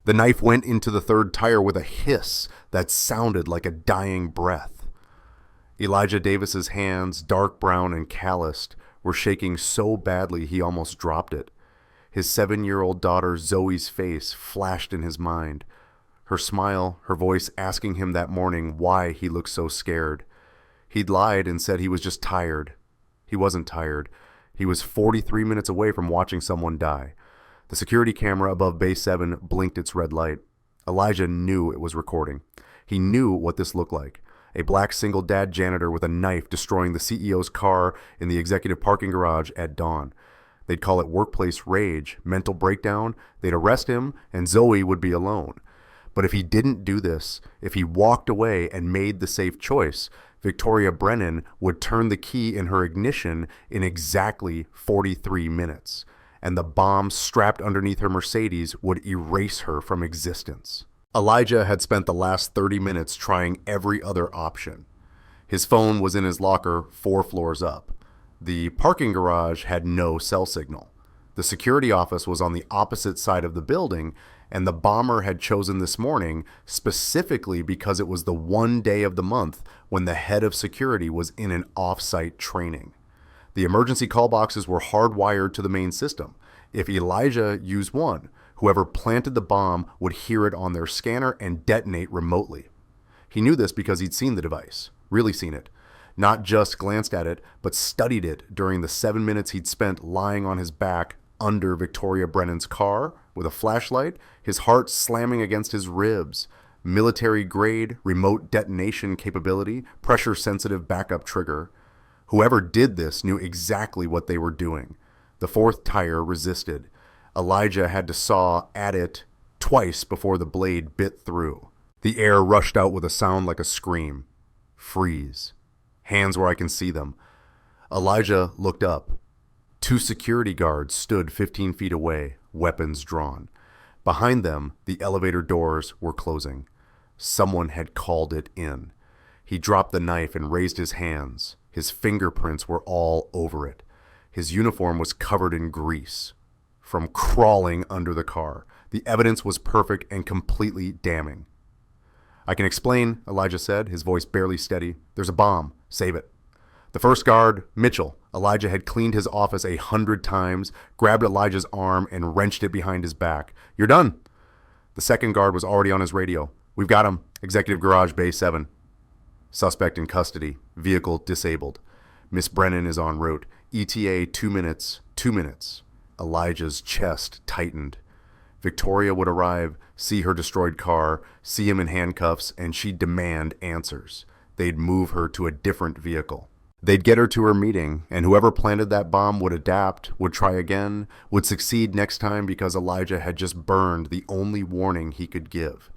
The knife went into the third tire with a hiss that sounded like a dying breath. Elijah Davis's hands, dark brown and calloused, were shaking so badly he almost dropped it. His 7-year-old daughter Zoe's face flashed in his mind. Her smile, her voice asking him that morning why he looked so scared. He'd lied and said he was just tired. He wasn't tired. He was 43 minutes away from watching someone die. The security camera above Bay 7 blinked its red light. Elijah knew it was recording. He knew what this looked like. A black single-dad janitor with a knife destroying the CEO's car in the executive parking garage at dawn. They'd call it workplace rage, mental breakdown. They'd arrest him, and Zoe would be alone. But if he didn't do this, if he walked away and made the safe choice, Victoria Brennan would turn the key in her ignition in exactly 43 minutes, and the bomb strapped underneath her Mercedes would erase her from existence. Elijah had spent the last 30 minutes trying every other option. His phone was in his locker 4 floors up. The parking garage had no cell signal. The security office was on the opposite side of the building, and the bomber had chosen this morning specifically because it was the one day of the month when the head of security was in an off-site training. The emergency call boxes were hardwired to the main system. If Elijah used one, whoever planted the bomb would hear it on their scanner and detonate remotely. He knew this because he'd seen the device, really seen it. Not just glanced at it, but studied it during the 7 minutes he'd spent lying on his back under Victoria Brennan's car with a flashlight, his heart slamming against his ribs. Military-grade, remote detonation capability, pressure-sensitive backup trigger. Whoever did this knew exactly what they were doing. The fourth tire resisted. Elijah had to saw at it twice before the blade bit through. The air rushed out with a sound like a scream. Freeze. Hands where I can see them. Elijah looked up. 2 security guards stood 15 feet away, weapons drawn. Behind them, the elevator doors were closing. Someone had called it in. He dropped the knife and raised his hands. His fingerprints were all over it. His uniform was covered in grease from crawling under the car. The evidence was perfect and completely damning. "I can explain," Elijah said, his voice barely steady. "There's a bomb. Save it." The first guard, Mitchell, Elijah had cleaned his office 100 times, grabbed Elijah's arm and wrenched it behind his back. "You're done." The second guard was already on his radio. "We've got him. Executive Garage, Bay 7. Suspect in custody. Vehicle disabled. Miss Brennan is en route. ETA 2 minutes. 2 minutes. Elijah's chest tightened. Victoria would arrive, see her destroyed car, see him in handcuffs, and she'd demand answers. They'd move her to a different vehicle. They'd get her to her meeting, and whoever planted that bomb would adapt, would try again, would succeed next time because Elijah had just burned the only warning he could give.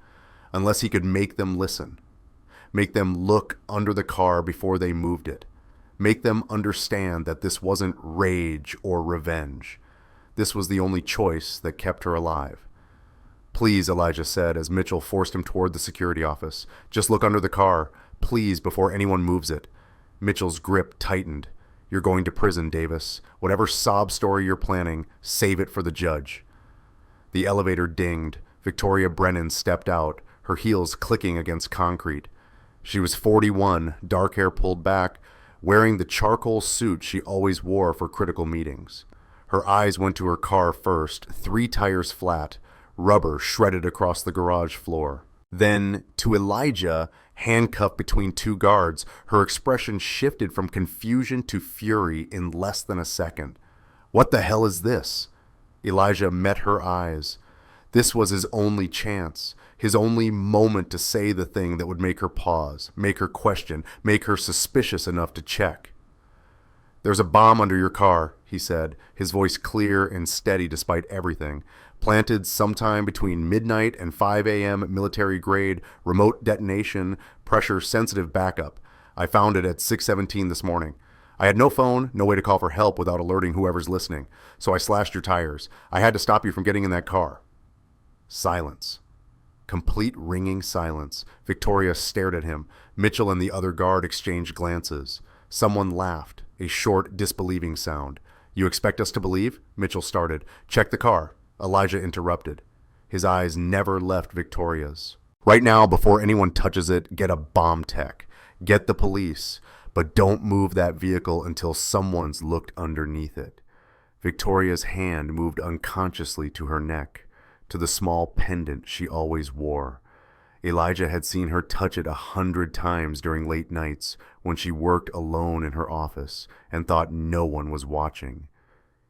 Unless he could make them listen. Make them look under the car before they moved it. Make them understand that this wasn't rage or revenge. This was the only choice that kept her alive. "Please," Elijah said as Mitchell forced him toward the security office. "Just look under the car. Please, before anyone moves it." Mitchell's grip tightened. "You're going to prison, Davis. Whatever sob story you're planning, save it for the judge." The elevator dinged. Victoria Brennan stepped out, her heels clicking against concrete. She was 41, dark hair pulled back, wearing the charcoal suit she always wore for critical meetings. Her eyes went to her car first, 3 tires flat, rubber shredded across the garage floor. Then to Elijah, handcuffed between 2 guards, her expression shifted from confusion to fury in less than a second. "What the hell is this?" Elijah met her eyes. This was his only chance, his only moment to say the thing that would make her pause, make her question, make her suspicious enough to check. "There's a bomb under your car," he said, his voice clear and steady despite everything. "Planted sometime between midnight and 5 a.m. military grade, remote detonation, pressure-sensitive backup. I found it at 6:17 this morning. I had no phone, no way to call for help without alerting whoever's listening, so I slashed your tires. I had to stop you from getting in that car." Silence. Complete ringing silence. Victoria stared at him. Mitchell and the other guard exchanged glances. Someone laughed, a short, disbelieving sound. "You expect us to believe?" Mitchell started. "Check the car." Elijah interrupted. His eyes never left Victoria's. "Right now, before anyone touches it, get a bomb tech. Get the police, but don't move that vehicle until someone's looked underneath it." Victoria's hand moved unconsciously to her neck, to the small pendant she always wore. Elijah had seen her touch it 100 times during late nights when she worked alone in her office and thought no one was watching.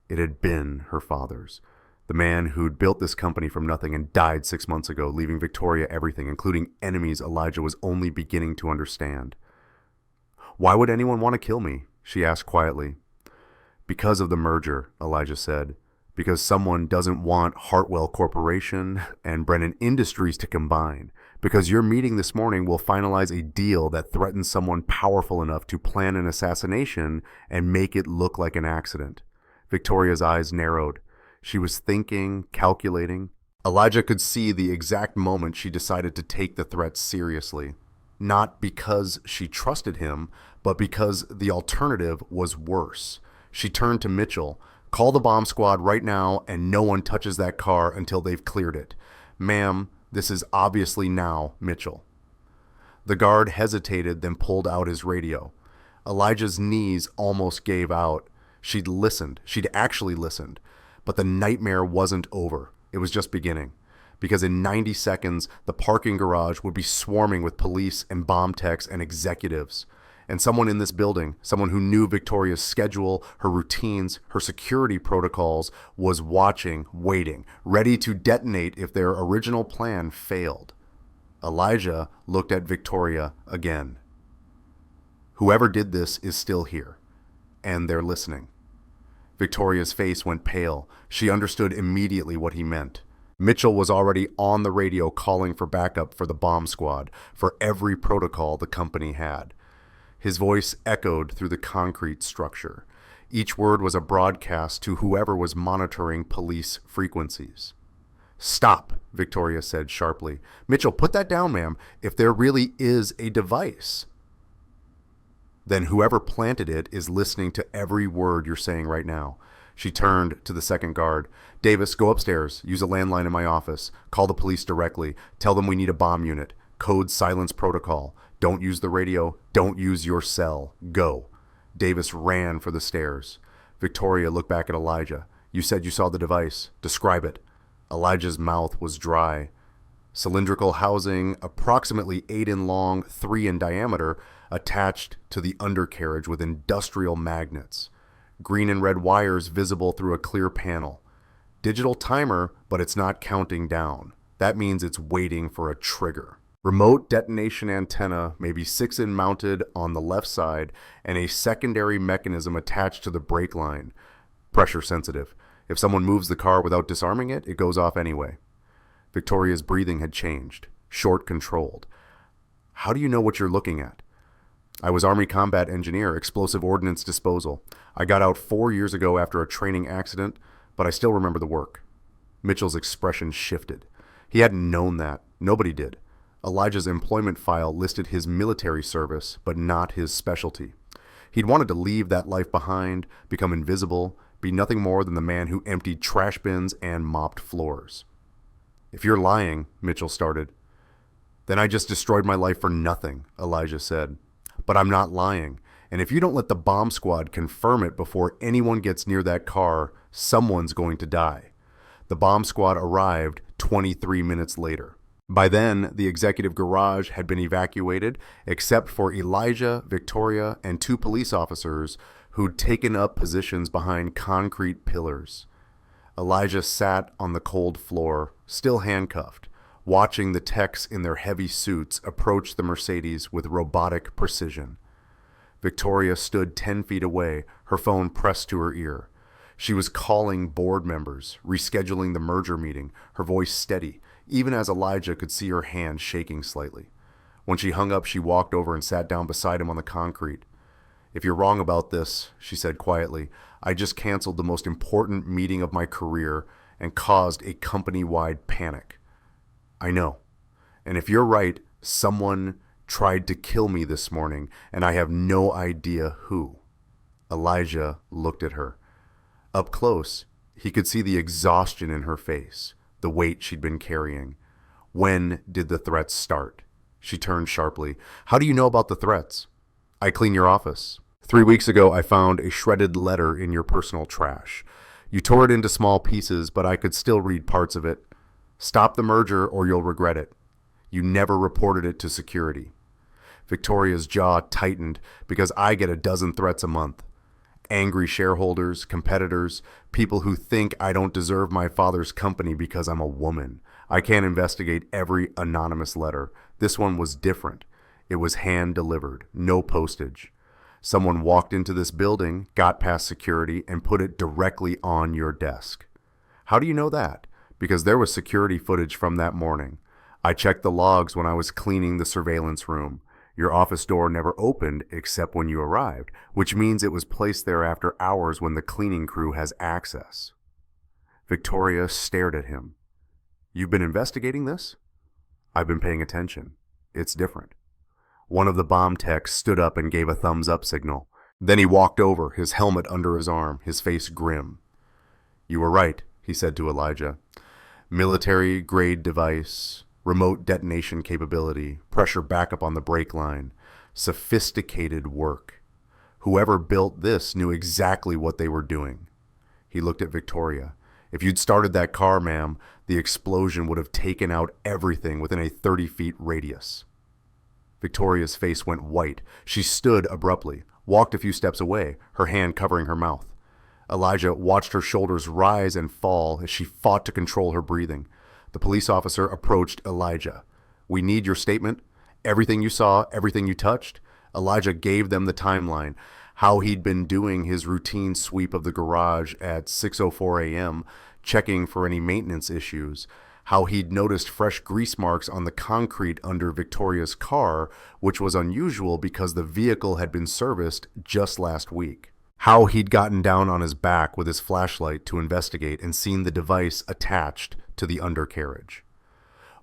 It had been her father's. The man who'd built this company from nothing and died 6 months ago, leaving Victoria everything, including enemies Elijah was only beginning to understand. "Why would anyone want to kill me?" she asked quietly. "Because of the merger," Elijah said. "Because someone doesn't want Hartwell Corporation and Brennan Industries to combine. Because your meeting this morning will finalize a deal that threatens someone powerful enough to plan an assassination and make it look like an accident." Victoria's eyes narrowed. She was thinking, calculating. Elijah could see the exact moment she decided to take the threat seriously. Not because she trusted him, but because the alternative was worse. She turned to Mitchell. "Call the bomb squad right now, and no one touches that car until they've cleared it. Ma'am, this is obviously now Mitchell." The guard hesitated, then pulled out his radio. Elijah's knees almost gave out. She'd listened. She'd actually listened. But the nightmare wasn't over. It was just beginning. Because in 90 seconds, the parking garage would be swarming with police and bomb techs and executives. And someone in this building, someone who knew Victoria's schedule, her routines, her security protocols, was watching, waiting, ready to detonate if their original plan failed. Elijah looked at Victoria again. "Whoever did this is still here, and they're listening." Victoria's face went pale. She understood immediately what he meant. Mitchell was already on the radio calling for backup for the bomb squad, for every protocol the company had. His voice echoed through the concrete structure. Each word was a broadcast to whoever was monitoring police frequencies. "Stop," Victoria said sharply. "Mitchell, put that down, ma'am. If there really is a device, then whoever planted it is listening to every word you're saying right now." She turned to the second guard. "Davis, go upstairs. Use a landline in my office. Call the police directly. Tell them we need a bomb unit. Code silence protocol. Don't use the radio. Don't use your cell. Go." Davis ran for the stairs. Victoria looked back at Elijah. "You said you saw the device. Describe it." Elijah's mouth was dry. Cylindrical housing, approximately 8 in long, 3 in diameter, attached to the undercarriage with industrial magnets. Green and red wires visible through a clear panel. Digital timer, but it's not counting down. That means it's waiting for a trigger. Remote detonation antenna, maybe 6 in mounted on the left side, and a secondary mechanism attached to the brake line. Pressure sensitive. If someone moves the car without disarming it, it goes off anyway. Victoria's breathing had changed. Short, controlled. "How do you know what you're looking at?" "I was Army combat engineer, explosive ordnance disposal. I got out 4 years ago after a training accident, but I still remember the work." Mitchell's expression shifted. He hadn't known that. Nobody did. Elijah's employment file listed his military service, but not his specialty. He'd wanted to leave that life behind, become invisible, be nothing more than the man who emptied trash bins and mopped floors. "If you're lying," Mitchell started. "Then I just destroyed my life for nothing," Elijah said. "But I'm not lying, and if you don't let the bomb squad confirm it before anyone gets near that car, someone's going to die." The bomb squad arrived 23 minutes later. By then, the executive garage had been evacuated, except for Elijah, Victoria, and 2 police officers who'd taken up positions behind concrete pillars. Elijah sat on the cold floor, still handcuffed, watching the techs in their heavy suits approach the Mercedes with robotic precision. Victoria stood 10 feet away, her phone pressed to her ear. She was calling board members, rescheduling the merger meeting, her voice steady, even as Elijah could see her hand shaking slightly. When she hung up, she walked over and sat down beside him on the concrete. "If you're wrong about this," she said quietly, "I just canceled the most important meeting of my career and caused a company-wide panic. I know. And if you're right, someone tried to kill me this morning, and I have no idea who." Elijah looked at her. Up close, he could see the exhaustion in her face, the weight she'd been carrying. When did the threats start? She turned sharply. How do you know about the threats? I clean your office. 3 weeks ago, I found a shredded letter in your personal trash. You tore it into small pieces, but I could still read parts of it. Stop the merger or you'll regret it. You never reported it to security. Victoria's jaw tightened because I get a dozen threats a month. Angry shareholders, competitors, people who think I don't deserve my father's company because I'm a woman. I can't investigate every anonymous letter. This one was different. It was hand-delivered, no postage. Someone walked into this building, got past security, and put it directly on your desk. How do you know that? Because there was security footage from that morning. I checked the logs when I was cleaning the surveillance room. Your office door never opened except when you arrived, which means it was placed there after hours when the cleaning crew has access. Victoria stared at him. You've been investigating this? I've been paying attention. It's different. One of the bomb techs stood up and gave a thumbs-up signal. Then he walked over, his helmet under his arm, his face grim. You were right, he said to Elijah. Military-grade device, remote detonation capability, pressure backup on the brake line, sophisticated work. Whoever built this knew exactly what they were doing. He looked at Victoria. If you'd started that car, ma'am, the explosion would have taken out everything within a 30-feet radius. Victoria's face went white. She stood abruptly, walked a few steps away, her hand covering her mouth. Elijah watched her shoulders rise and fall as she fought to control her breathing. The police officer approached Elijah. We need your statement. Everything you saw, everything you touched. Elijah gave them the timeline, how he'd been doing his routine sweep of the garage at 6:04 a.m., checking for any maintenance issues, how he'd noticed fresh grease marks on the concrete under Victoria's car, which was unusual because the vehicle had been serviced just last week, how he'd gotten down on his back with his flashlight to investigate and seen the device attached to the undercarriage.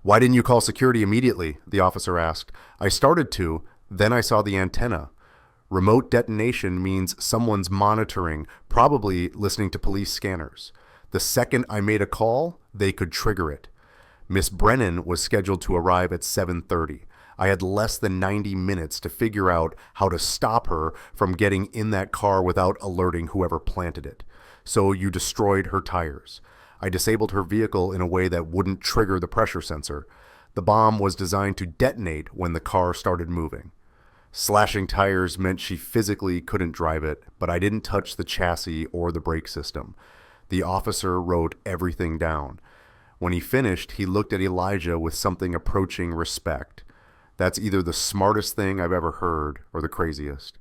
Why didn't you call security immediately? The officer asked. I started to, then I saw the antenna. Remote detonation means someone's monitoring, probably listening to police scanners. The second I made a call, they could trigger it. Miss Brennan was scheduled to arrive at 7:30. I had less than 90 minutes to figure out how to stop her from getting in that car without alerting whoever planted it. So you destroyed her tires. I disabled her vehicle in a way that wouldn't trigger the pressure sensor. The bomb was designed to detonate when the car started moving. Slashing tires meant she physically couldn't drive it, but I didn't touch the chassis or the brake system. The officer wrote everything down. When he finished, he looked at Elijah with something approaching respect. That's either the smartest thing I've ever heard or the craziest.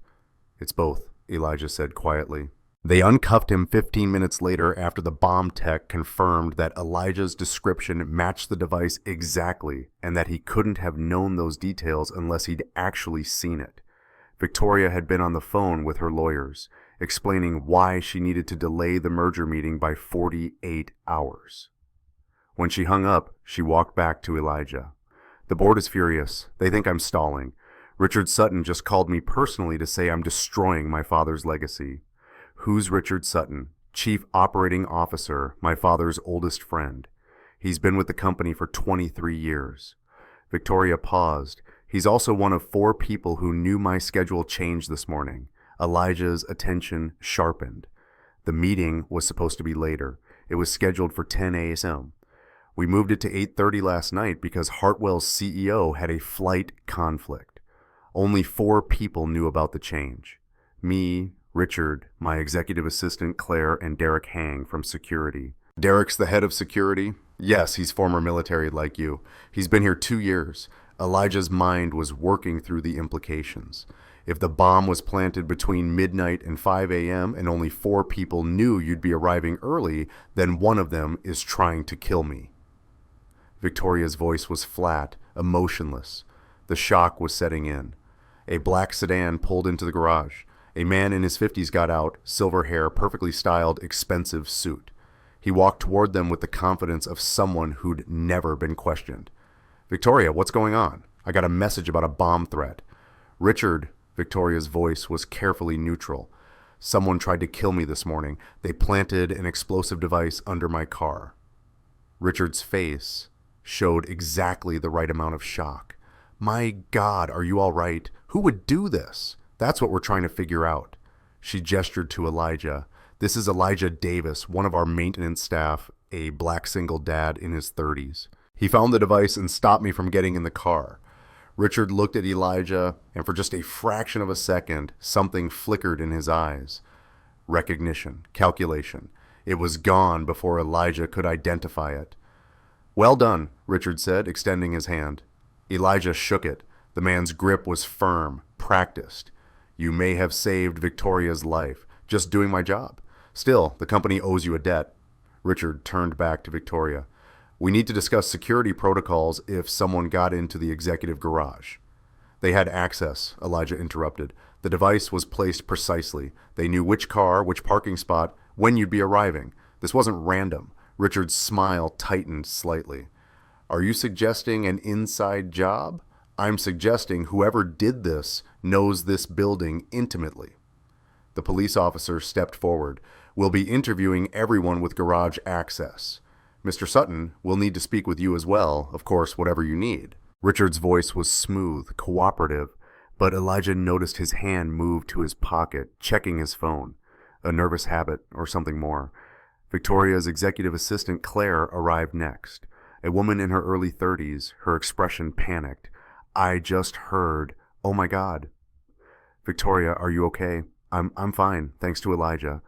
It's both, Elijah said quietly. They uncuffed him 15 minutes later after the bomb tech confirmed that Elijah's description matched the device exactly and that he couldn't have known those details unless he'd actually seen it. Victoria had been on the phone with her lawyers, explaining why she needed to delay the merger meeting by 48 hours. When she hung up, she walked back to Elijah. The board is furious. They think I'm stalling. Richard Sutton just called me personally to say I'm destroying my father's legacy. Who's Richard Sutton? Chief Operating Officer, my father's oldest friend. He's been with the company for 23 years. Victoria paused. He's also one of 4 people who knew my schedule changed this morning. Elijah's attention sharpened. The meeting was supposed to be later. It was scheduled for 10 a.m. We moved it to 8:30 last night because Hartwell's CEO had a flight conflict. Only 4 people knew about the change. Me, Richard, my executive assistant Claire, and Derek Hang from security. Derek's the head of security? Yes, he's former military like you. He's been here 2 years. Elijah's mind was working through the implications. If the bomb was planted between midnight and 5 a.m. and only 4 people knew you'd be arriving early, then one of them is trying to kill me. Victoria's voice was flat, emotionless. The shock was setting in. A black sedan pulled into the garage. A man in his 50s got out, silver hair, perfectly styled, expensive suit. He walked toward them with the confidence of someone who'd never been questioned. Victoria, what's going on? I got a message about a bomb threat. Richard, Victoria's voice was carefully neutral. Someone tried to kill me this morning. They planted an explosive device under my car. Richard's face showed exactly the right amount of shock. My God, are you all right? Who would do this? That's what we're trying to figure out. She gestured to Elijah. This is Elijah Davis, one of our maintenance staff, a black single dad in his 30s. He found the device and stopped me from getting in the car. Richard looked at Elijah, and for just a fraction of a second, something flickered in his eyes. Recognition, calculation. It was gone before Elijah could identify it. Well done, Richard said, extending his hand. Elijah shook it. The man's grip was firm, practiced. You may have saved Victoria's life, just doing my job. Still, the company owes you a debt. Richard turned back to Victoria. We need to discuss security protocols if someone got into the executive garage. They had access, Elijah interrupted. The device was placed precisely. They knew which car, which parking spot, when you'd be arriving. This wasn't random. Richard's smile tightened slightly. Are you suggesting an inside job? I'm suggesting whoever did this knows this building intimately. The police officer stepped forward. We'll be interviewing everyone with garage access. Mr. Sutton, we'll need to speak with you as well, of course, whatever you need. Richard's voice was smooth, cooperative, but Elijah noticed his hand move to his pocket, checking his phone. A nervous habit, or something more. Victoria's executive assistant, Claire, arrived next. A woman in her early 30s, her expression panicked. I just heard, oh my God. Victoria, are you okay? I'm fine, thanks to Elijah.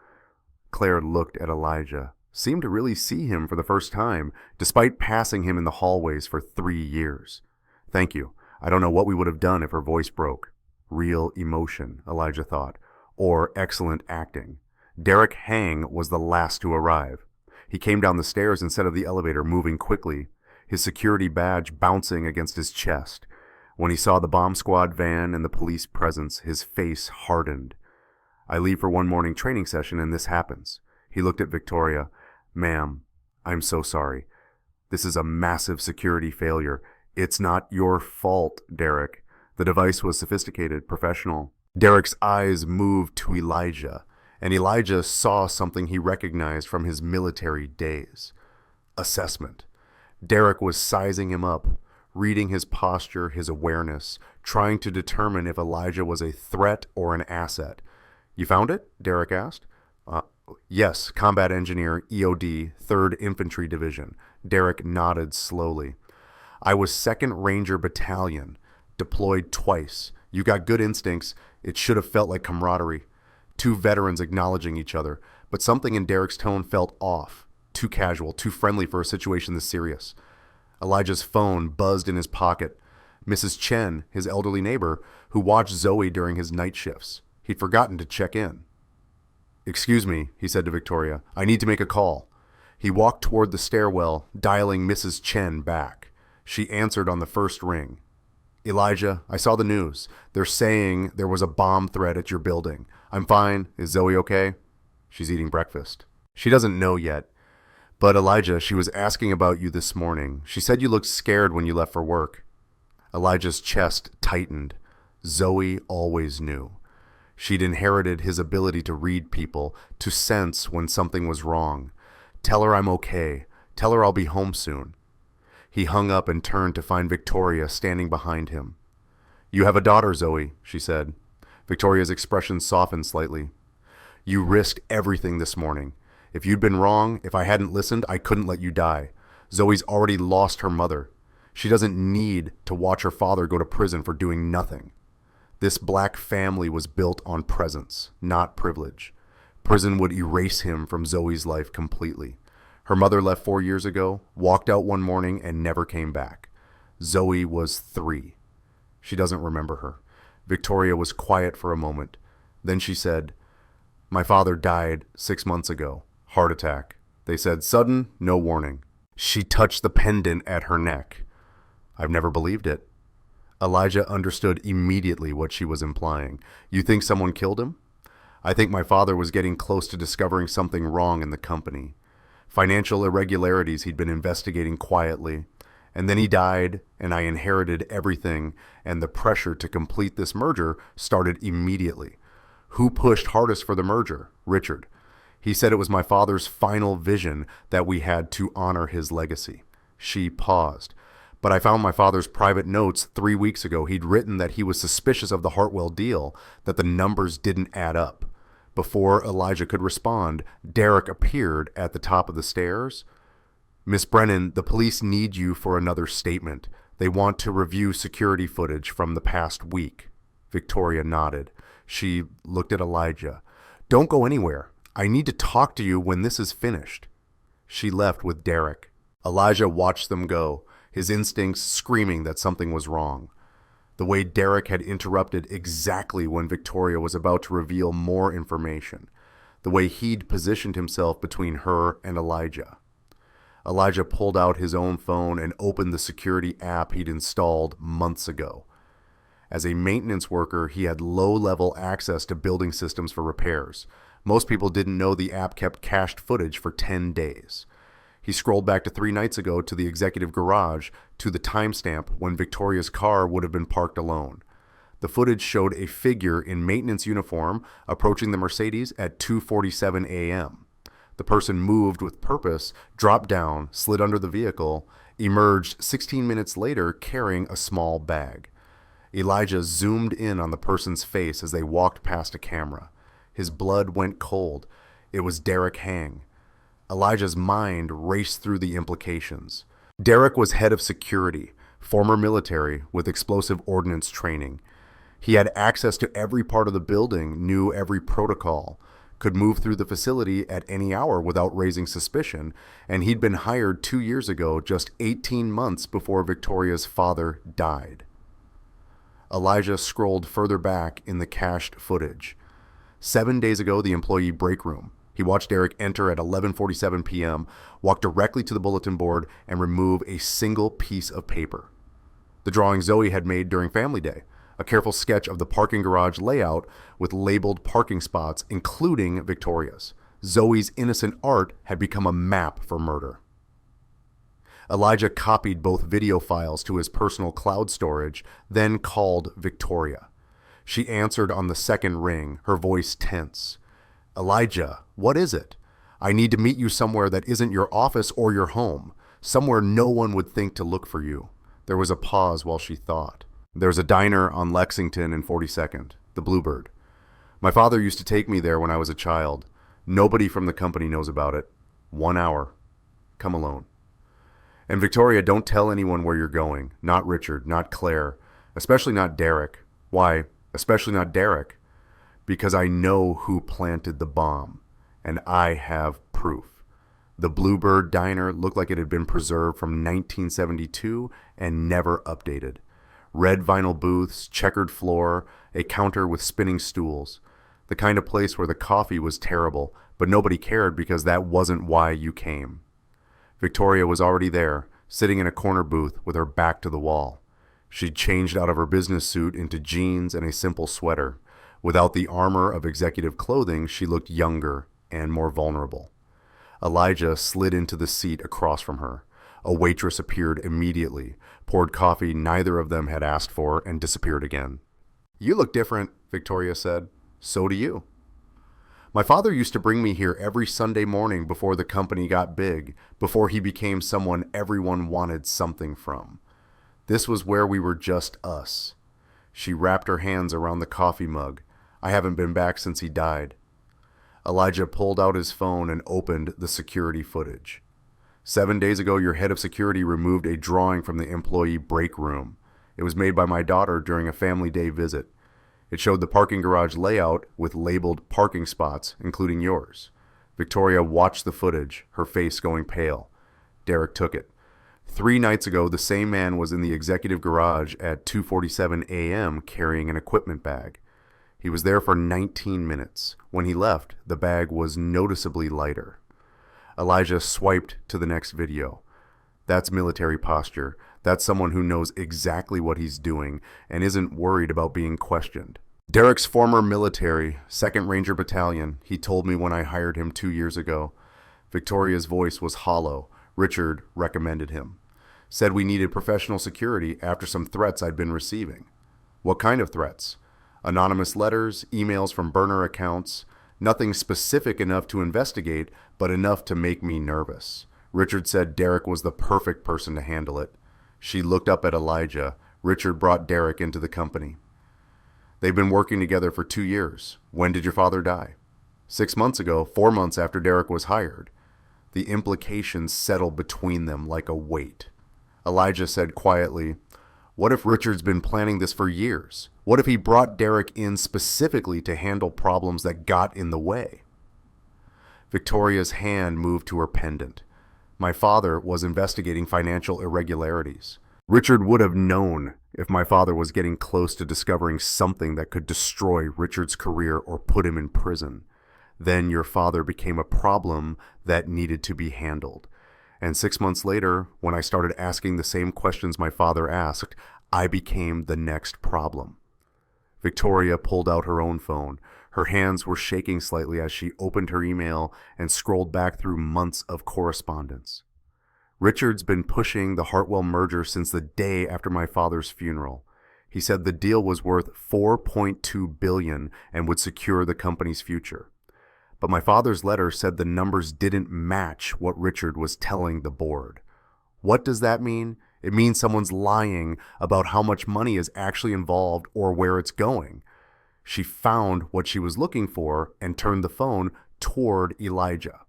Claire looked at Elijah, seemed to really see him for the first time, despite passing him in the hallways for 3 years. Thank you. I don't know what we would have done if her voice broke. Real emotion, Elijah thought, or excellent acting. Derek Hang was the last to arrive. He came down the stairs instead of the elevator, moving quickly, his security badge bouncing against his chest. When he saw the bomb squad van and the police presence, his face hardened. I leave for one morning training session and this happens. He looked at Victoria. Ma'am, I'm so sorry. This is a massive security failure. It's not your fault, Derek. The device was sophisticated, professional. Derek's eyes moved to Elijah, and Elijah saw something he recognized from his military days. Assessment. Derek was sizing him up, reading his posture, his awareness, trying to determine if Elijah was a threat or an asset. You found it? Derek asked. Yes, Combat Engineer, EOD, 3rd Infantry Division. Derek nodded slowly. I was 2nd Ranger Battalion, deployed twice. You got good instincts. It should have felt like camaraderie. 2 veterans acknowledging each other, but something in Derek's tone felt off, too casual, too friendly for a situation this serious. Elijah's phone buzzed in his pocket. Mrs. Chen, his elderly neighbor, who watched Zoe during his night shifts. He'd forgotten to check in. Excuse me, he said to Victoria. I need to make a call. He walked toward the stairwell, dialing Mrs. Chen back. She answered on the first ring. Elijah, I saw the news. They're saying there was a bomb threat at your building. I'm fine. Is Zoe okay? She's eating breakfast. She doesn't know yet. But Elijah, she was asking about you this morning. She said you looked scared when you left for work. Elijah's chest tightened. Zoe always knew. She'd inherited his ability to read people, to sense when something was wrong. Tell her I'm okay. Tell her I'll be home soon. He hung up and turned to find Victoria standing behind him. You have a daughter, Zoe, she said. Victoria's expression softened slightly. You risked everything this morning. If you'd been wrong, if I hadn't listened, I couldn't let you die. Zoe's already lost her mother. She doesn't need to watch her father go to prison for doing nothing. This black family was built on presence, not privilege. Prison would erase him from Zoe's life completely. Her mother left 4 years ago, walked out one morning, and never came back. Zoe was 3. She doesn't remember her. Victoria was quiet for a moment. Then she said, My father died 6 months ago. Heart attack. They said sudden, no warning. She touched the pendant at her neck. I've never believed it. Elijah understood immediately what she was implying. You think someone killed him? I think my father was getting close to discovering something wrong in the company. Financial irregularities he'd been investigating quietly. And then he died, and I inherited everything, and the pressure to complete this merger started immediately. Who pushed hardest for the merger? Richard. He said it was my father's final vision that we had to honor his legacy. She paused. But I found my father's private notes 3 weeks ago. He'd written that he was suspicious of the Hartwell deal, that the numbers didn't add up. Before Elijah could respond, Derek appeared at the top of the stairs. Miss Brennan, the police need you for another statement. They want to review security footage from the past week. Victoria nodded. She looked at Elijah. Don't go anywhere. I need to talk to you when this is finished. She left with Derek. Elijah watched them go, his instincts screaming that something was wrong. The way Derek had interrupted exactly when Victoria was about to reveal more information. The way he'd positioned himself between her and Elijah. Elijah pulled out his own phone and opened the security app he'd installed months ago. As a maintenance worker, he had low-level access to building systems for repairs. Most people didn't know the app kept cached footage for 10 days. He scrolled back to 3 nights ago to the executive garage, to the timestamp when Victoria's car would have been parked alone. The footage showed a figure in maintenance uniform approaching the Mercedes at 2:47 a.m. The person moved with purpose, dropped down, slid under the vehicle, emerged 16 minutes later carrying a small bag. Elijah zoomed in on the person's face as they walked past a camera. His blood went cold. It was Derek Hang. Elijah's mind raced through the implications. Derek was head of security, former military with explosive ordnance training. He had access to every part of the building, knew every protocol, could move through the facility at any hour without raising suspicion, and he'd been hired 2 years ago, just 18 months before Victoria's father died. Elijah scrolled further back in the cached footage. 7 days ago, the employee break room. He watched Derek enter at 11:47 p.m., walk directly to the bulletin board, and remove a single piece of paper. The drawing Zoe had made during Family Day, a careful sketch of the parking garage layout with labeled parking spots, including Victoria's. Zoe's innocent art had become a map for murder. Elijah copied both video files to his personal cloud storage, then called Victoria. She answered on the second ring, her voice tense. Elijah, what is it? I need to meet you somewhere that isn't your office or your home, somewhere no one would think to look for you. There was a pause while she thought. There's a diner on Lexington and 42nd, the Bluebird. My father used to take me there when I was a child. Nobody from the company knows about it. 1 hour. Come alone. And Victoria, don't tell anyone where you're going. Not Richard, not Claire, especially not Derek. Why, especially not Derek? Because I know who planted the bomb, and I have proof. The Bluebird Diner looked like it had been preserved from 1972 and never updated. Red vinyl booths, checkered floor, a counter with spinning stools. The kind of place where the coffee was terrible, but nobody cared because that wasn't why you came. Victoria was already there, sitting in a corner booth with her back to the wall. She'd changed out of her business suit into jeans and a simple sweater. Without the armor of executive clothing, she looked younger and more vulnerable. Elijah slid into the seat across from her. A waitress appeared immediately, poured coffee neither of them had asked for, and disappeared again. You look different, Victoria said. So do you. My father used to bring me here every Sunday morning before the company got big, before he became someone everyone wanted something from. This was where we were just us. She wrapped her hands around the coffee mug. I haven't been back since he died. Elijah pulled out his phone and opened the security footage. 7 days ago, your head of security removed a drawing from the employee break room. It was made by my daughter during a family day visit. It showed the parking garage layout with labeled parking spots, including yours. Victoria watched the footage, her face going pale. Derek took it. 3 nights ago, the same man was in the executive garage at 2:47 a.m. carrying an equipment bag. He was there for 19 minutes. When he left, the bag was noticeably lighter. Elijah swiped to the next video. That's military posture. That's someone who knows exactly what he's doing and isn't worried about being questioned. Derek's former military, 2nd Ranger Battalion, he told me when I hired him 2 years ago. Victoria's voice was hollow. Richard recommended him. Said we needed professional security after some threats I'd been receiving. What kind of threats? Anonymous letters, emails from burner accounts. Nothing specific enough to investigate, but enough to make me nervous. Richard said Derek was the perfect person to handle it. She looked up at Elijah. Richard brought Derek into the company. They've been working together for 2 years. When did your father die? 6 months ago, 4 months after Derek was hired. The implications settled between them like a weight. Elijah said quietly, "What if Richard's been planning this for years? What if he brought Derek in specifically to handle problems that got in the way?" Victoria's hand moved to her pendant. My father was investigating financial irregularities. Richard would have known if my father was getting close to discovering something that could destroy Richard's career or put him in prison. Then your father became a problem that needed to be handled. And 6 months later, when I started asking the same questions my father asked, I became the next problem. Victoria pulled out her own phone. Her hands were shaking slightly as she opened her email and scrolled back through months of correspondence. Richard's been pushing the Hartwell merger since the day after my father's funeral. He said the deal was worth $4.2 billion and would secure the company's future. But my father's letter said the numbers didn't match what Richard was telling the board. What does that mean? It means someone's lying about how much money is actually involved or where it's going. She found what she was looking for and turned the phone toward Elijah.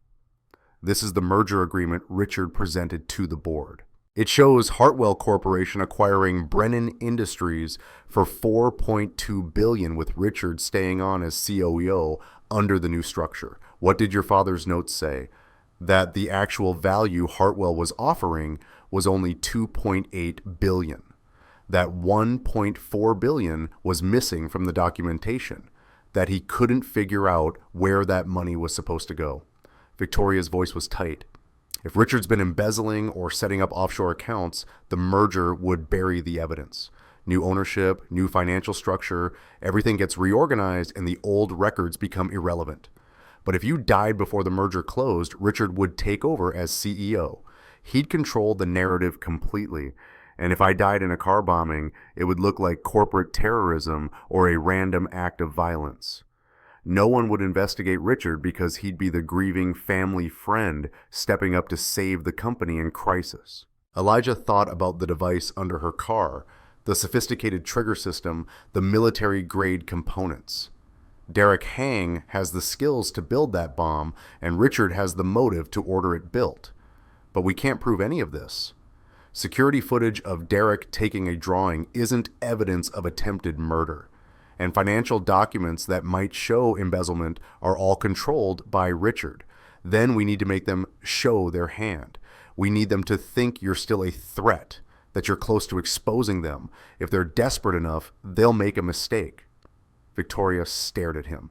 This is the merger agreement Richard presented to the board. It shows Hartwell Corporation acquiring Brennan Industries for $4.2 billion with Richard staying on as CEO under the new structure. What did your father's notes say? That the actual value Hartwell was offering was only $2.8 billion. That $1.4 billion was missing from the documentation. That he couldn't figure out where that money was supposed to go. Victoria's voice was tight. If Richard's been embezzling or setting up offshore accounts, the merger would bury the evidence. New ownership, new financial structure, everything gets reorganized and the old records become irrelevant. But if you died before the merger closed, Richard would take over as CEO. He'd control the narrative completely. And if I died in a car bombing, it would look like corporate terrorism or a random act of violence. No one would investigate Richard because he'd be the grieving family friend stepping up to save the company in crisis. Elijah thought about the device under her car, the sophisticated trigger system, the military-grade components. Derek Hang has the skills to build that bomb, and Richard has the motive to order it built. But we can't prove any of this. Security footage of Derek taking a drawing isn't evidence of attempted murder. And financial documents that might show embezzlement are all controlled by Richard. Then we need to make them show their hand. We need them to think you're still a threat, that you're close to exposing them. If they're desperate enough, they'll make a mistake. Victoria stared at him.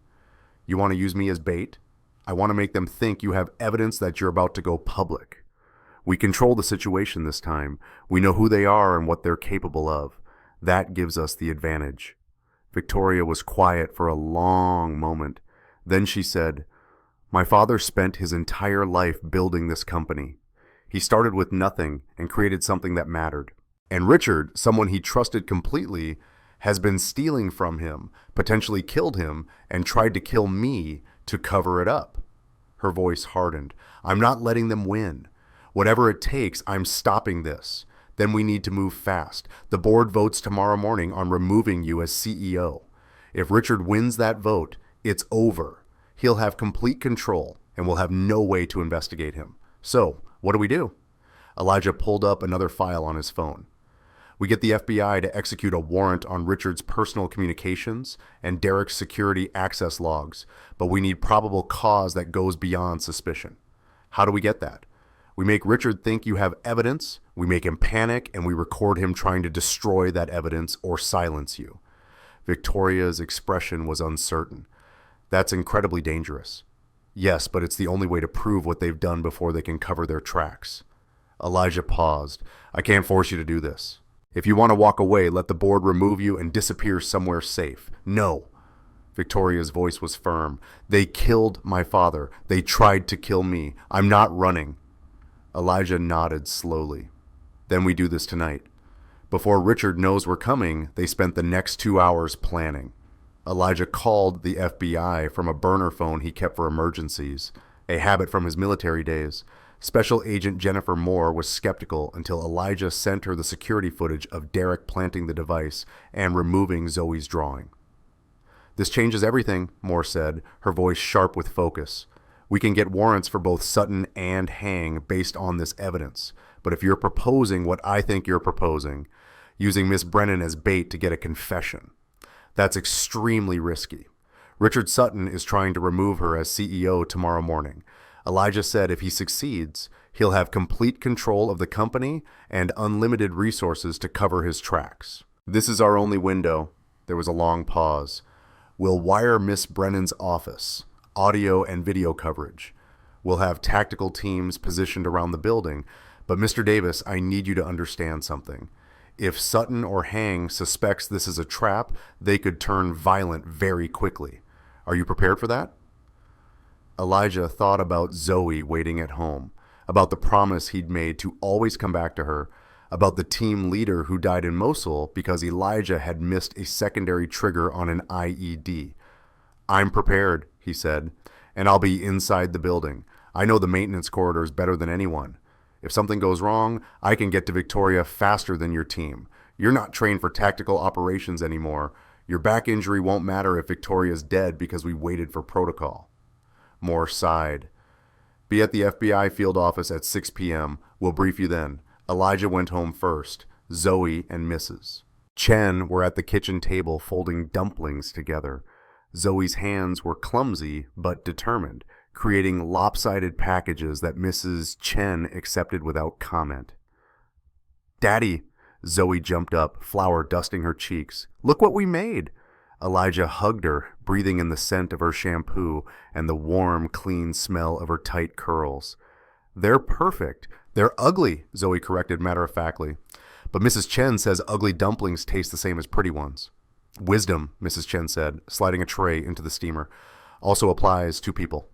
You want to use me as bait? I want to make them think you have evidence that you're about to go public. We control the situation this time. We know who they are and what they're capable of. That gives us the advantage. Victoria was quiet for a long moment. Then she said, "My father spent his entire life building this company. He started with nothing and created something that mattered. And Richard, someone he trusted completely, has been stealing from him, potentially killed him, and tried to kill me to cover it up." Her voice hardened. "I'm not letting them win. Whatever it takes, I'm stopping this. Then we need to move fast. The board votes tomorrow morning on removing you as CEO. If Richard wins that vote, it's over. He'll have complete control, and we'll have no way to investigate him. So, what do?" Elijah pulled up another file on his phone. "We get the FBI to execute a warrant on Richard's personal communications and Derek's security access logs, but we need probable cause that goes beyond suspicion. How do we get that? We make Richard think you have evidence, we make him panic, and we record him trying to destroy that evidence or silence you." Victoria's expression was uncertain. "That's incredibly dangerous." "Yes, but it's the only way to prove what they've done before they can cover their tracks." Elijah paused. "I can't force you to do this. If you want to walk away, let the board remove you and disappear somewhere safe." "No." Victoria's voice was firm. "They killed my father. They tried to kill me. I'm not running." Elijah nodded slowly. "Then we do this tonight. Before Richard knows we're coming, they spent the next 2 hours planning. Elijah called the FBI from a burner phone he kept for emergencies, a habit from his military days. Special Agent Jennifer Moore was skeptical until Elijah sent her the security footage of Derek planting the device and removing Zoe's drawing. "This changes everything," Moore said, her voice sharp with focus. "We can get warrants for both Sutton and Hang based on this evidence. But if you're proposing what I think you're proposing, using Miss Brennan as bait to get a confession, that's extremely risky. Richard Sutton is trying to remove her as CEO tomorrow morning. Elijah said if he succeeds, he'll have complete control of the company and unlimited resources to cover his tracks. This is our only window." There was a long pause. "We'll wire Miss Brennan's office, audio and video coverage. We'll have tactical teams positioned around the building. But Mr. Davis, I need you to understand something. If Sutton or Hang suspects this is a trap, they could turn violent very quickly. Are you prepared for that?" Elijah thought about Zoe waiting at home, about the promise he'd made to always come back to her, about the team leader who died in Mosul because Elijah had missed a secondary trigger on an IED. "I'm prepared," he said, "and I'll be inside the building. I know the maintenance corridors better than anyone. If something goes wrong, I can get to Victoria faster than your team. You're not trained for tactical operations anymore. Your back injury won't matter if Victoria's dead because we waited for protocol." Moore sighed. "Be at the FBI field office at 6 p.m. We'll brief you then." Elijah went home first. Zoe and Mrs. Chen were at the kitchen table folding dumplings together. Zoe's hands were clumsy but determined, creating lopsided packages that Mrs. Chen accepted without comment. "Daddy," Zoe jumped up, flour dusting her cheeks. "Look what we made." Elijah hugged her, breathing in the scent of her shampoo and the warm, clean smell of her tight curls. "They're perfect. They're ugly," Zoe corrected matter-of-factly. "But Mrs. Chen says ugly dumplings taste the same as pretty ones." "Wisdom," Mrs. Chen said, sliding a tray into the steamer, "also applies to people."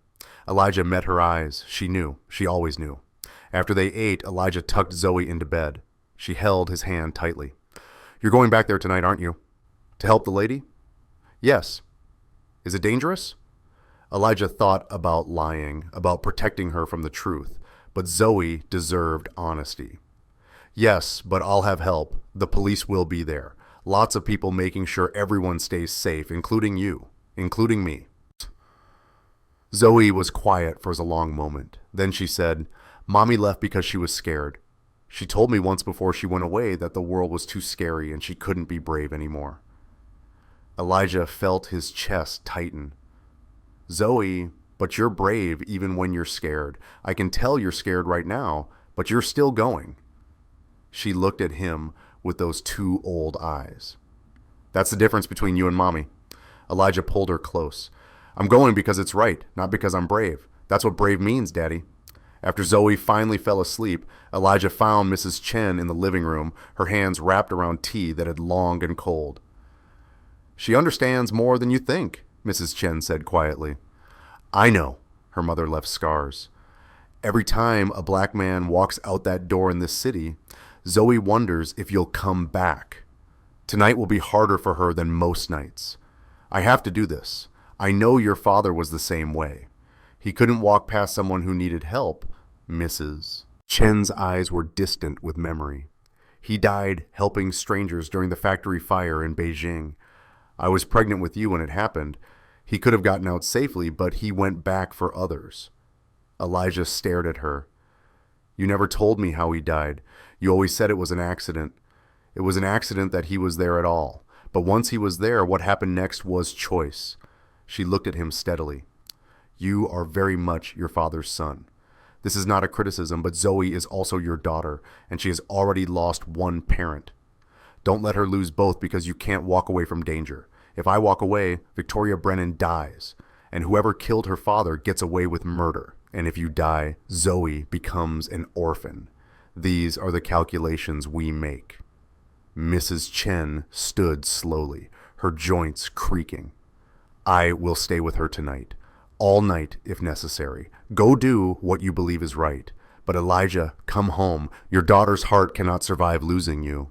Elijah met her eyes. She knew. She always knew. After they ate, Elijah tucked Zoe into bed. She held his hand tightly. "You're going back there tonight, aren't you? To help the lady?" "Yes." "Is it dangerous?" Elijah thought about lying, about protecting her from the truth, but Zoe deserved honesty. "Yes, but I'll have help. The police will be there. Lots of people making sure everyone stays safe, including you, including me." Zoe was quiet for a long moment. Then she said, "Mommy left because she was scared. She told me once before she went away that the world was too scary and she couldn't be brave anymore." Elijah felt his chest tighten. "Zoe, but you're brave even when you're scared. I can tell you're scared right now, but you're still going." She looked at him with those two old eyes. "That's the difference between you and Mommy." Elijah pulled her close. "I'm going because it's right, not because I'm brave. That's what brave means, Daddy." After Zoe finally fell asleep, Elijah found Mrs. Chen in the living room, her hands wrapped around tea that had long gone cold. "She understands more than you think," Mrs. Chen said quietly. "I know." Her mother left scars. "Every time a black man walks out that door in this city, Zoe wonders if you'll come back. Tonight will be harder for her than most nights. I have to do this. I know your father was the same way. He couldn't walk past someone who needed help." Mrs. Chen's eyes were distant with memory. "He died helping strangers during the factory fire in Beijing. I was pregnant with you when it happened. He could have gotten out safely, but he went back for others." Elijah stared at her. "You never told me how he died. You always said it was an accident. It was an accident that he was there at all. But once he was there, what happened next was choice." She looked at him steadily. "You are very much your father's son. This is not a criticism, but Zoe is also your daughter, and she has already lost one parent. Don't let her lose both because you can't walk away from danger. If I walk away, Victoria Brennan dies, and whoever killed her father gets away with murder. And if you die, Zoe becomes an orphan. These are the calculations we make." Mrs. Chen stood slowly, her joints creaking. "I will stay with her tonight. All night, if necessary. Go do what you believe is right. But Elijah, come home. Your daughter's heart cannot survive losing you."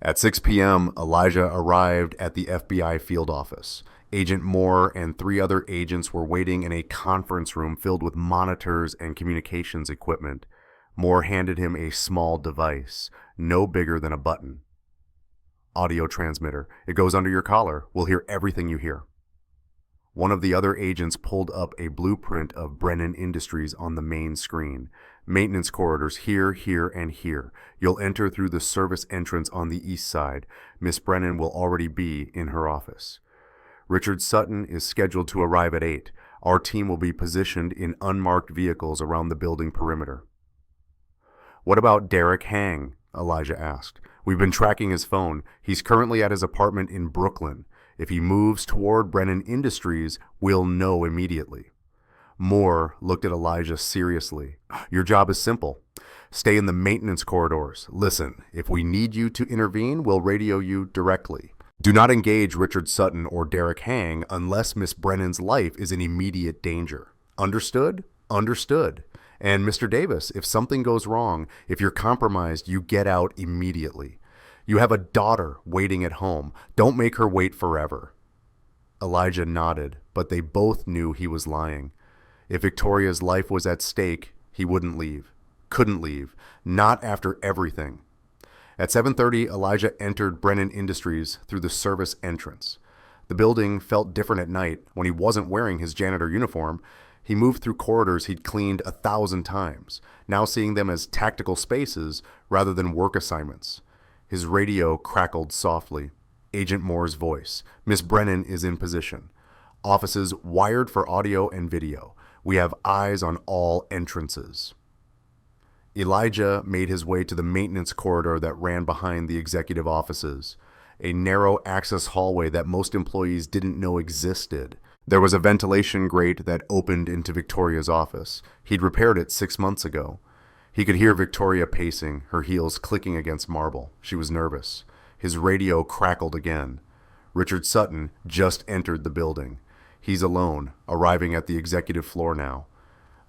At 6 p.m., Elijah arrived at the FBI field office. Agent Moore and 3 other agents were waiting in a conference room filled with monitors and communications equipment. Moore handed him a small device, no bigger than a button. Audio transmitter. It goes under your collar. We'll hear everything you hear. One of the other agents pulled up a blueprint of Brennan Industries on the main screen. Maintenance corridors here, here, and here. You'll enter through the service entrance on the east side. Miss Brennan will already be in her office. Richard Sutton is scheduled to arrive at 8. Our team will be positioned in unmarked vehicles around the building perimeter. What about Derek Hang? Elijah asked. We've been tracking his phone. He's currently at his apartment in Brooklyn. If he moves toward Brennan Industries, we'll know immediately. Moore looked at Elijah seriously. Your job is simple. Stay in the maintenance corridors. Listen, if we need you to intervene, we'll radio you directly. Do not engage Richard Sutton or Derek Hang unless Miss Brennan's life is in immediate danger. Understood? Understood. And Mr. Davis, if something goes wrong, if you're compromised, you get out immediately. You have a daughter waiting at home. Don't make her wait forever. Elijah nodded, but they both knew he was lying. If Victoria's life was at stake, he wouldn't leave. Couldn't leave. Not after everything. At 7:30, Elijah entered Brennan Industries through the service entrance. The building felt different at night when he wasn't wearing his janitor uniform. He moved through corridors he'd cleaned 1,000 times, now seeing them as tactical spaces rather than work assignments. His radio crackled softly. Agent Moore's voice. Miss Brennan is in position. Offices wired for audio and video. We have eyes on all entrances. Elijah made his way to the maintenance corridor that ran behind the executive offices, a narrow access hallway that most employees didn't know existed. There was a ventilation grate that opened into Victoria's office. He'd repaired it 6 months ago. He could hear Victoria pacing, her heels clicking against marble. She was nervous. His radio crackled again. Richard Sutton just entered the building. He's alone, arriving at the executive floor now.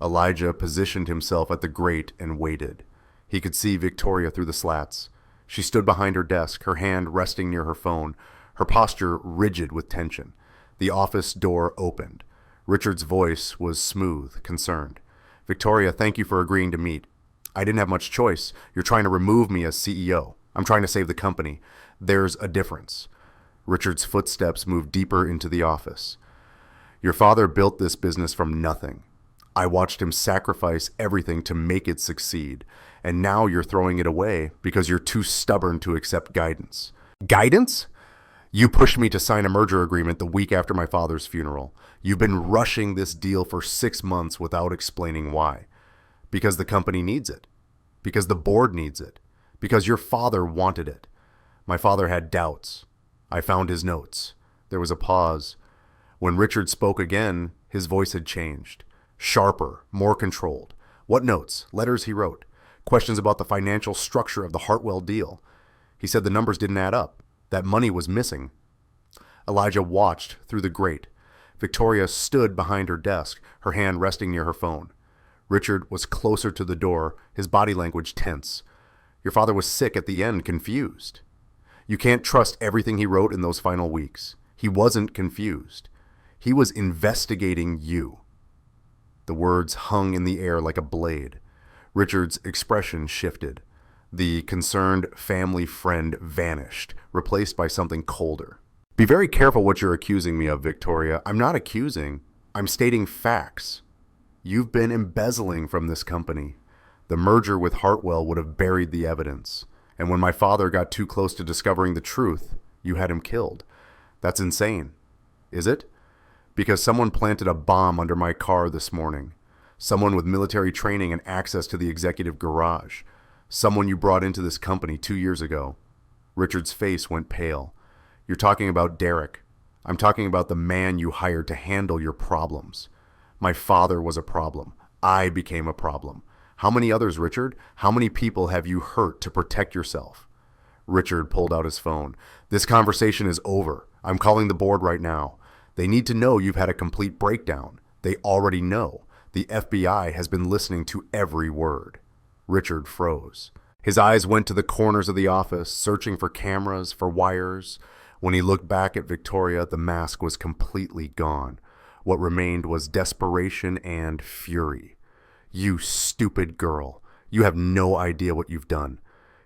Elijah positioned himself at the grate and waited. He could see Victoria through the slats. She stood behind her desk, her hand resting near her phone, her posture rigid with tension. The office door opened. Richard's voice was smooth, concerned. Victoria, thank you for agreeing to meet. I didn't have much choice. You're trying to remove me as CEO. I'm trying to save the company. There's a difference. Richard's footsteps moved deeper into the office. Your father built this business from nothing. I watched him sacrifice everything to make it succeed, and now you're throwing it away because you're too stubborn to accept guidance. Guidance? You pushed me to sign a merger agreement the week after my father's funeral. You've been rushing this deal for 6 months without explaining why. Because the company needs it. Because the board needs it. Because your father wanted it. My father had doubts. I found his notes. There was a pause. When Richard spoke again, his voice had changed. Sharper, more controlled. What notes? Letters he wrote. Questions about the financial structure of the Hartwell deal. He said the numbers didn't add up. That money was missing. Elijah watched through the grate. Victoria stood behind her desk, her hand resting near her phone. Richard was closer to the door, his body language tense. Your father was sick at the end, confused. You can't trust everything he wrote in those final weeks. He wasn't confused. He was investigating you. The words hung in the air like a blade. Richard's expression shifted. The concerned family friend vanished, replaced by something colder. Be very careful what you're accusing me of, Victoria. I'm not accusing. I'm stating facts. You've been embezzling from this company. The merger with Hartwell would have buried the evidence. And when my father got too close to discovering the truth, you had him killed. That's insane. Is it? Because someone planted a bomb under my car this morning. Someone with military training and access to the executive garage. Someone you brought into this company 2 years ago. Richard's face went pale. You're talking about Derek. I'm talking about the man you hired to handle your problems. My father was a problem. I became a problem. How many others, Richard? How many people have you hurt to protect yourself? Richard pulled out his phone. This conversation is over. I'm calling the board right now. They need to know you've had a complete breakdown. They already know. The FBI has been listening to every word. Richard froze. His eyes went to the corners of the office, searching for cameras, for wires. When he looked back at Victoria, the mask was completely gone. What remained was desperation and fury. "You stupid girl. You have no idea what you've done."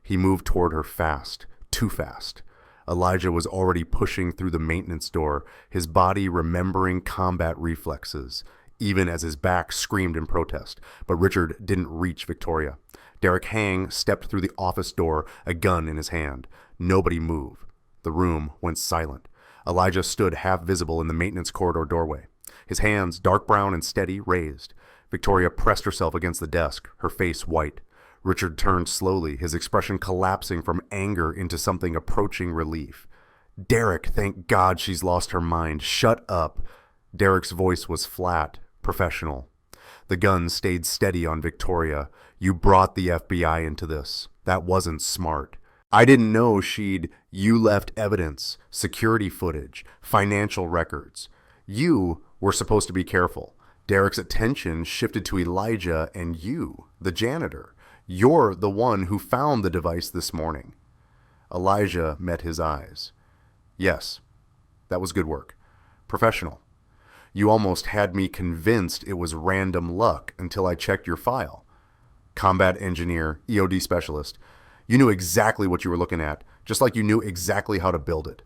He moved toward her fast, too fast. Elijah was already pushing through the maintenance door, his body remembering combat reflexes, even as his back screamed in protest. But Richard didn't reach Victoria. Derek Hang stepped through the office door, a gun in his hand. Nobody moved. The room went silent. Elijah stood half visible in the maintenance corridor doorway, his hands, dark brown and steady, raised. Victoria pressed herself against the desk, her face white. Richard turned slowly, his expression collapsing from anger into something approaching relief. "Derek, thank God she's lost her mind. Shut up." Derek's voice was flat, professional. The gun stayed steady on Victoria. "You brought the FBI into this. That wasn't smart. I didn't know you left evidence, security footage, financial records. You were supposed to be careful." Derek's attention shifted to Elijah and you, the janitor. "You're the one who found the device this morning." Elijah met his eyes. "Yes, that was good work. Professional. You almost had me convinced it was random luck until I checked your file. Combat engineer, EOD specialist. You knew exactly what you were looking at, just like you knew exactly how to build it."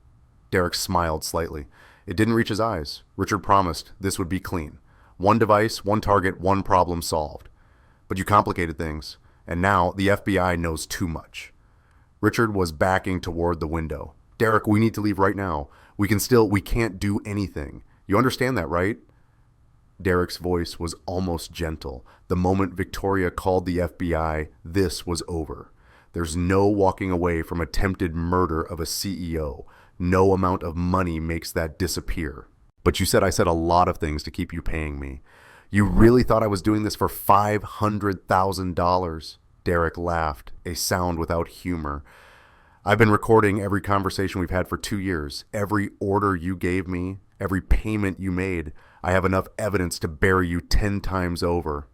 Derek smiled slightly. It didn't reach his eyes. Richard promised this would be clean. One device, one target, one problem solved. But you complicated things, and now the FBI knows too much. Richard was backing toward the window. "Derek, we need to leave right now. We can't do anything. You understand that, right?" Derek's voice was almost gentle. The moment Victoria called the FBI, this was over. There's no walking away from attempted murder of a CEO. No amount of money makes that disappear. "But you said I said a lot of things to keep you paying me. You really thought I was doing this for $500,000? Derek laughed, a sound without humor. "I've been recording every conversation we've had for 2 years. Every order you gave me, every payment you made. I have enough evidence to bury you 10 times over."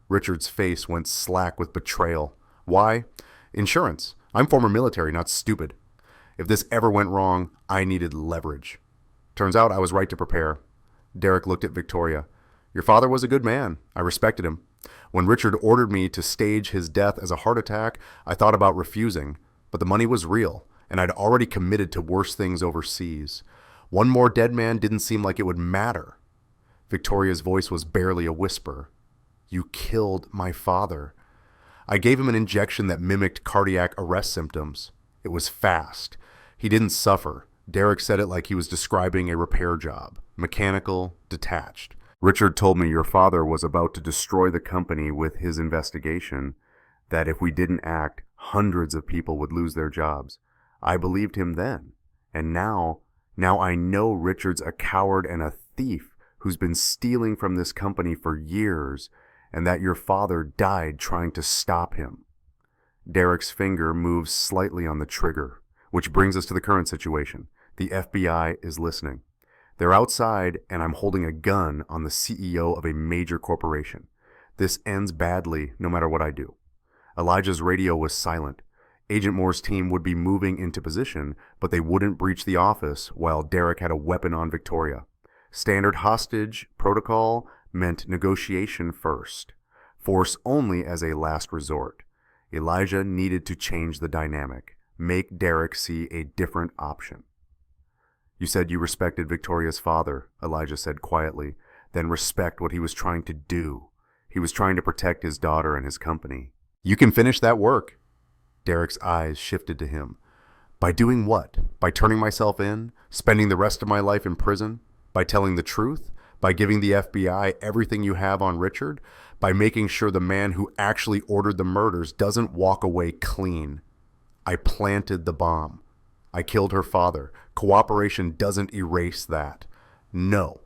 Richard's face went slack with betrayal. "Why? Insurance. I'm former military, not stupid. If this ever went wrong, I needed leverage. Turns out I was right to prepare." Derek looked at Victoria. "Your father was a good man. I respected him. When Richard ordered me to stage his death as a heart attack, I thought about refusing, but the money was real, and I'd already committed to worse things overseas. One more dead man didn't seem like it would matter." Victoria's voice was barely a whisper. "You killed my father. I gave him an injection that mimicked cardiac arrest symptoms. It was fast. He didn't suffer." Derek said it like he was describing a repair job. Mechanical, detached. "Richard told me your father was about to destroy the company with his investigation, that if we didn't act, hundreds of people would lose their jobs. I believed him then. And now I know Richard's a coward and a thief who's been stealing from this company for years, and that your father died trying to stop him." Derek's finger moves slightly on the trigger, which brings us to the current situation. The FBI is listening. They're outside, and I'm holding a gun on the CEO of a major corporation. This ends badly no matter what I do. Elijah's radio was silent. Agent Moore's team would be moving into position, but they wouldn't breach the office while Derek had a weapon on Victoria. Standard hostage protocol meant negotiation first. Force only as a last resort. Elijah needed to change the dynamic. Make Derek see a different option. "You said you respected Victoria's father," Elijah said quietly. "Then respect what he was trying to do. He was trying to protect his daughter and his company." "You can finish that work." Derek's eyes shifted to him. "By doing what? By turning myself in? Spending the rest of my life in prison? By telling the truth? By giving the FBI everything you have on Richard? By making sure the man who actually ordered the murders doesn't walk away clean? I planted the bomb. I killed her father. Cooperation doesn't erase that. No.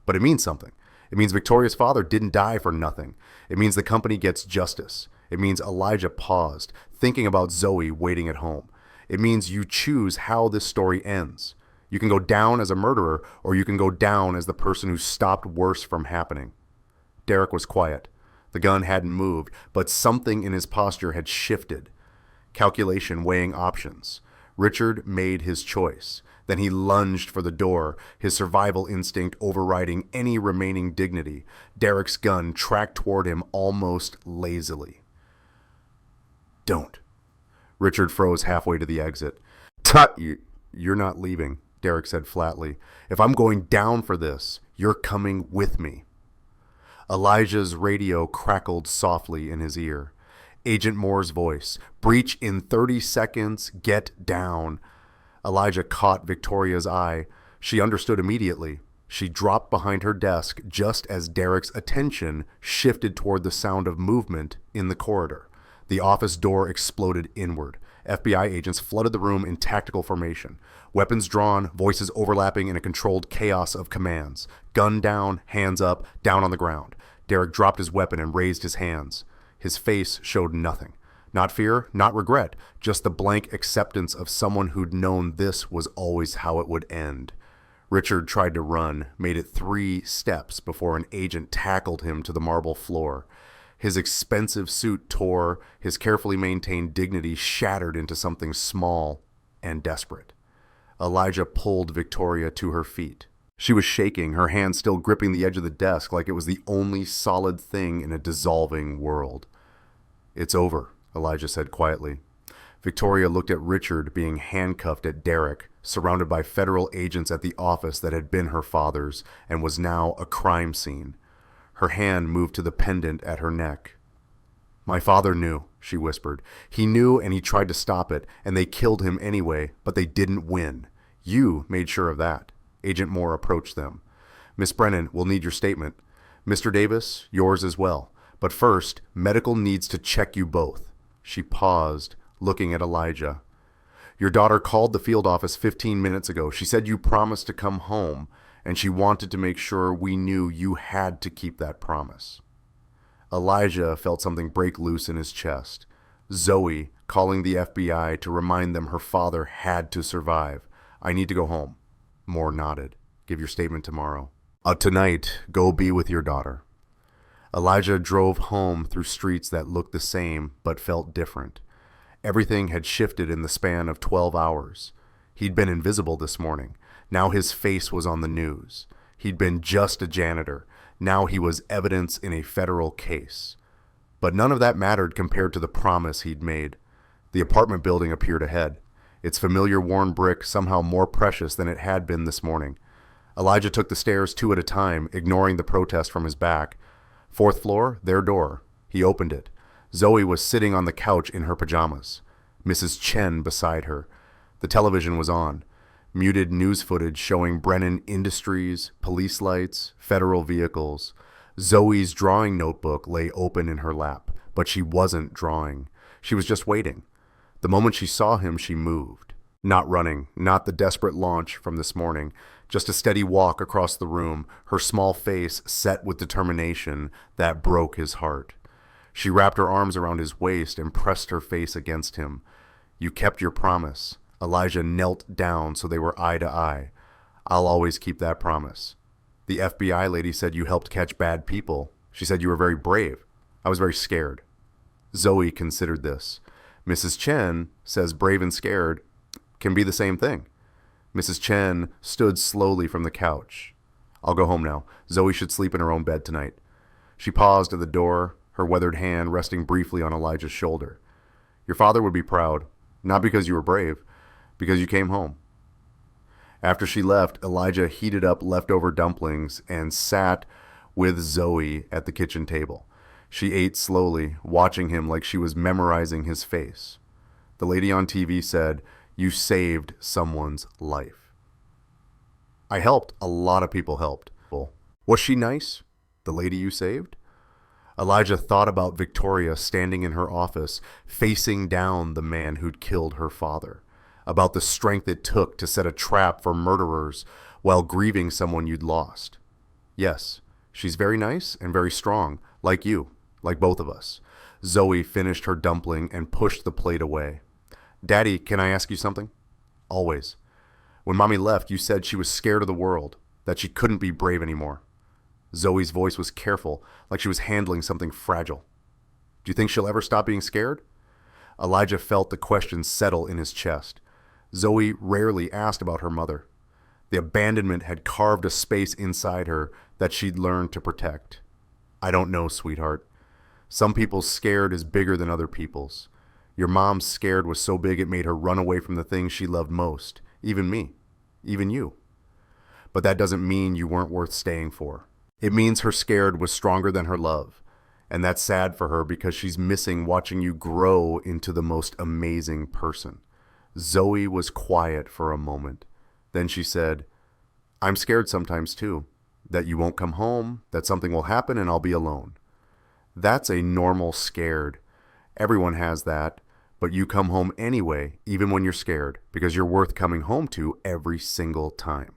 But it means something. It means Victoria's father didn't die for nothing. It means the company gets justice. It means Elijah paused, thinking about Zoe waiting at home. It means you choose how this story ends. You can go down as a murderer, or you can go down as the person who stopped worse from happening. Derek was quiet. The gun hadn't moved, but something in his posture had shifted. calculation weighing options. Richard made his choice. Then he lunged for the door, his survival instinct overriding any remaining dignity. Derek's gun tracked toward him almost lazily. Don't. Richard froze halfway to the exit. Tut, you're not leaving, Derek said flatly. If I'm going down for this, you're coming with me. Elijah's radio crackled softly in his ear. Agent Moore's voice. Breach in 30 seconds. Get down. Elijah caught Victoria's eye. She understood immediately. She dropped behind her desk just as Derek's attention shifted toward the sound of movement in the corridor. The office door exploded inward. FBI agents flooded the room in tactical formation. Weapons drawn, voices overlapping in a controlled chaos of commands. Gun down, hands up, down on the ground. Derek dropped his weapon and raised his hands. His face showed nothing. Not fear, not regret, just the blank acceptance of someone who'd known this was always how it would end. Richard tried to run, made it 3 steps before an agent tackled him to the marble floor. His expensive suit tore, his carefully maintained dignity shattered into something small and desperate. Elijah pulled Victoria to her feet. She was shaking, her hand still gripping the edge of the desk like it was the only solid thing in a dissolving world. It's over, Elijah said quietly. Victoria looked at Richard being handcuffed at Derek, surrounded by federal agents at the office that had been her father's and was now a crime scene. Her hand moved to the pendant at her neck. My father knew, she whispered. He knew and he tried to stop it, and they killed him anyway, but they didn't win. You made sure of that. Agent Moore approached them. Miss Brennan, we'll need your statement. Mr. Davis, yours as well. But first, medical needs to check you both. She paused, looking at Elijah. Your daughter called the field office 15 minutes ago. She said you promised to come home, and she wanted to make sure we knew you had to keep that promise. Elijah felt something break loose in his chest. Zoe calling the FBI to remind them her father had to survive. I need to go home. Moore nodded. Give your statement tomorrow. Tonight, go be with your daughter. Elijah drove home through streets that looked the same but felt different. Everything had shifted in the span of 12 hours. He'd been invisible this morning. Now his face was on the news. He'd been just a janitor. Now he was evidence in a federal case. But none of that mattered compared to the promise he'd made. The apartment building appeared ahead, its familiar worn brick somehow more precious than it had been this morning. Elijah took the stairs 2 at a time, ignoring the protest from his back. 4th floor, their door. He opened it. Zoe was sitting on the couch in her pajamas. Mrs. Chen beside her. The television was on. Muted news footage showing Brennan Industries, police lights, federal vehicles. Zoe's drawing notebook lay open in her lap, but she wasn't drawing. She was just waiting. The moment she saw him, she moved. Not running, not the desperate launch from this morning, just a steady walk across the room, her small face set with determination that broke his heart. She wrapped her arms around his waist and pressed her face against him. You kept your promise. Elijah knelt down so they were eye to eye. I'll always keep that promise. The FBI lady said you helped catch bad people. She said you were very brave. I was very scared. Zoe considered this. Mrs. Chen says brave and scared can be the same thing. Mrs. Chen stood slowly from the couch. I'll go home now. Zoe should sleep in her own bed tonight. She paused at the door, her weathered hand resting briefly on Elijah's shoulder. Your father would be proud, not because you were brave, because you came home. After she left, Elijah heated up leftover dumplings and sat with Zoe at the kitchen table. She ate slowly, watching him like she was memorizing his face. The lady on TV said, "You saved someone's life." I helped. A lot of people helped. Was she nice? The lady you saved? Elijah thought about Victoria standing in her office, facing down the man who'd killed her father. About the strength it took to set a trap for murderers while grieving someone you'd lost. Yes, she's very nice and very strong, like you, like both of us. Zoe finished her dumpling and pushed the plate away. Daddy, can I ask you something? Always. When Mommy left, you said she was scared of the world, that she couldn't be brave anymore. Zoe's voice was careful, like she was handling something fragile. Do you think she'll ever stop being scared? Elijah felt the question settle in his chest. Zoe rarely asked about her mother. The abandonment had carved a space inside her that she'd learned to protect. I don't know, sweetheart. Some people's scared is bigger than other people's. Your mom's scared was so big it made her run away from the things she loved most. Even me. Even you. But that doesn't mean you weren't worth staying for. It means her scared was stronger than her love. And that's sad for her because she's missing watching you grow into the most amazing person. Zoe was quiet for a moment. Then she said, I'm scared sometimes too. That you won't come home, that something will happen and I'll be alone. That's a normal scared. Everyone has that, but you come home anyway, even when you're scared, because you're worth coming home to every single time.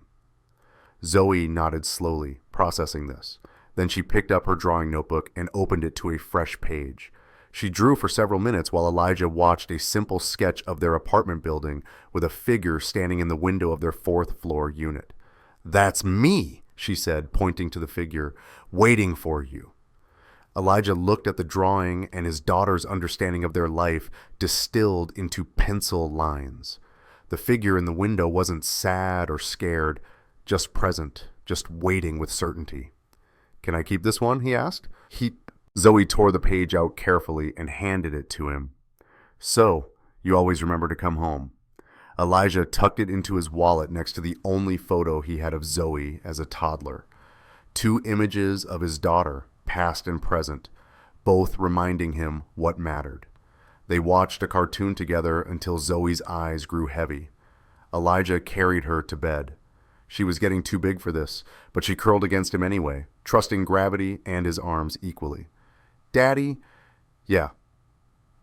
Zoe nodded slowly, processing this. Then she picked up her drawing notebook and opened it to a fresh page. She drew for several minutes while Elijah watched a simple sketch of their apartment building with a figure standing in the window of their 4th floor unit. That's me, she said, pointing to the figure, waiting for you. Elijah looked at the drawing and his daughter's understanding of their life distilled into pencil lines. The figure in the window wasn't sad or scared, just present, just waiting with certainty. Can I keep this one? He asked. Zoe tore the page out carefully and handed it to him. So, you always remember to come home. Elijah tucked it into his wallet next to the only photo he had of Zoe as a toddler. 2 images of his daughter, past and present, both reminding him what mattered. They watched a cartoon together until Zoe's eyes grew heavy. Elijah carried her to bed. She was getting too big for this, but she curled against him anyway, trusting gravity and his arms equally. Daddy? Yeah.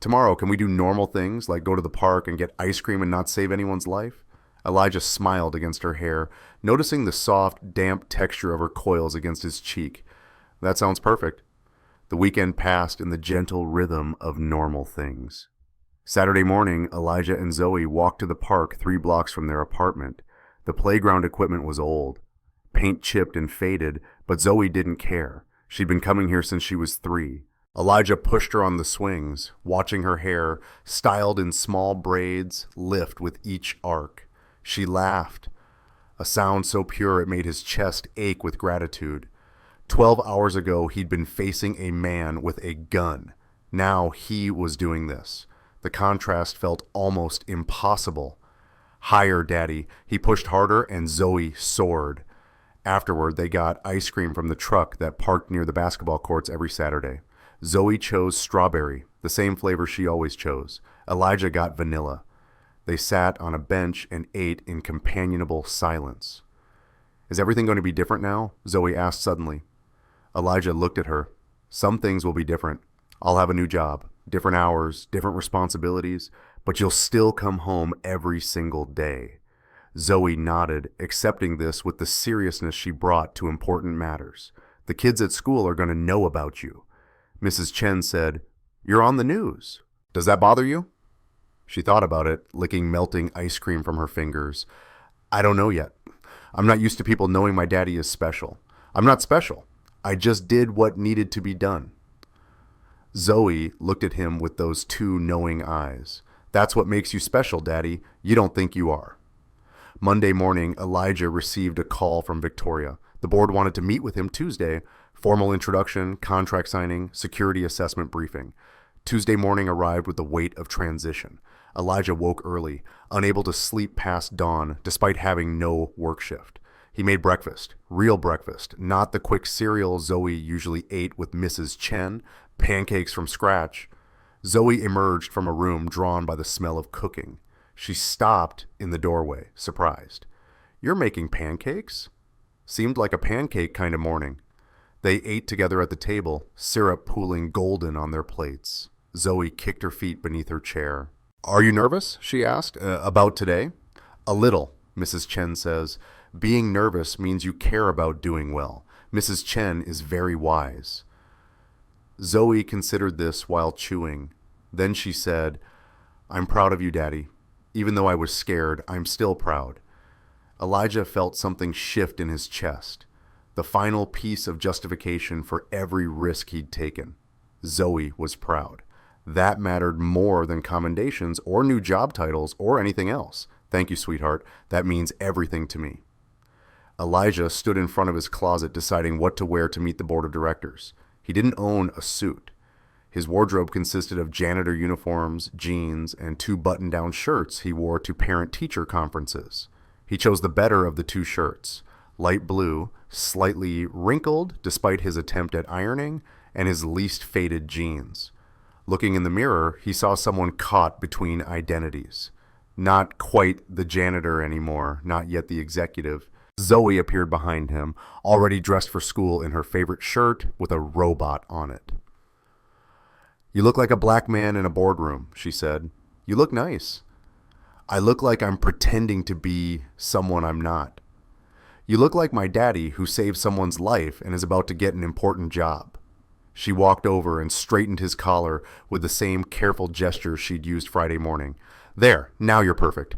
Tomorrow, can we do normal things, like go to the park and get ice cream and not save anyone's life? Elijah smiled against her hair, noticing the soft, damp texture of her coils against his cheek. That sounds perfect. The weekend passed in the gentle rhythm of normal things. Saturday morning, Elijah and Zoe walked to the park 3 blocks from their apartment. The playground equipment was old, paint chipped and faded, but Zoe didn't care. She'd been coming here since she was 3. Elijah pushed her on the swings, watching her hair, styled in small braids, lift with each arc. She laughed, a sound so pure it made his chest ache with gratitude. 12 hours ago, he'd been facing a man with a gun. Now he was doing this. The contrast felt almost impossible. Higher, Daddy. He pushed harder and Zoe soared. Afterward, they got ice cream from the truck that parked near the basketball courts every Saturday. Zoe chose strawberry, the same flavor she always chose. Elijah got vanilla. They sat on a bench and ate in companionable silence. Is everything going to be different now? Zoe asked suddenly. Elijah looked at her. Some things will be different. I'll have a new job, different hours, different responsibilities, but you'll still come home every single day. Zoe nodded, accepting this with the seriousness she brought to important matters. The kids at school are going to know about you. Mrs. Chen said, You're on the news. Does that bother you? She thought about it, licking melting ice cream from her fingers. I don't know yet. I'm not used to people knowing my daddy is special. I'm not special. I just did what needed to be done. Zoe looked at him with those 2 knowing eyes. That's what makes you special, Daddy. You don't think you are. Monday morning, Elijah received a call from Victoria. The board wanted to meet with him Tuesday. Formal introduction, contract signing, security assessment briefing. Tuesday morning arrived with the weight of transition. Elijah woke early, unable to sleep past dawn, despite having no work shift. He made breakfast, real breakfast, not the quick cereal Zoe usually ate with Mrs. Chen, pancakes from scratch. Zoe emerged from a room drawn by the smell of cooking. She stopped in the doorway, surprised. You're making pancakes? Seemed like a pancake kind of morning. They ate together at the table, syrup pooling golden on their plates. Zoe kicked her feet beneath her chair. Are you nervous? She asked. About today? A little, Mrs. Chen says. Being nervous means you care about doing well. Mrs. Chen is very wise. Zoe considered this while chewing. Then she said, I'm proud of you, Daddy. Even though I was scared, I'm still proud. Elijah felt something shift in his chest. The final piece of justification for every risk he'd taken. Zoe was proud. That mattered more than commendations or new job titles or anything else. Thank you, sweetheart. That means everything to me. Elijah stood in front of his closet deciding what to wear to meet the board of directors. He didn't own a suit. His wardrobe consisted of janitor uniforms, jeans, and 2 button-down shirts he wore to parent-teacher conferences. He chose the better of the 2 shirts, light blue, slightly wrinkled despite his attempt at ironing, and his least faded jeans. Looking in the mirror, he saw someone caught between identities. Not quite the janitor anymore, not yet the executive. Zoe appeared behind him, already dressed for school in her favorite shirt with a robot on it. "You look like a black man in a boardroom," she said. "You look nice." "I look like I'm pretending to be someone I'm not." "You look like my daddy who saved someone's life and is about to get an important job." She walked over and straightened his collar with the same careful gesture she'd used Friday morning. "There, now you're perfect."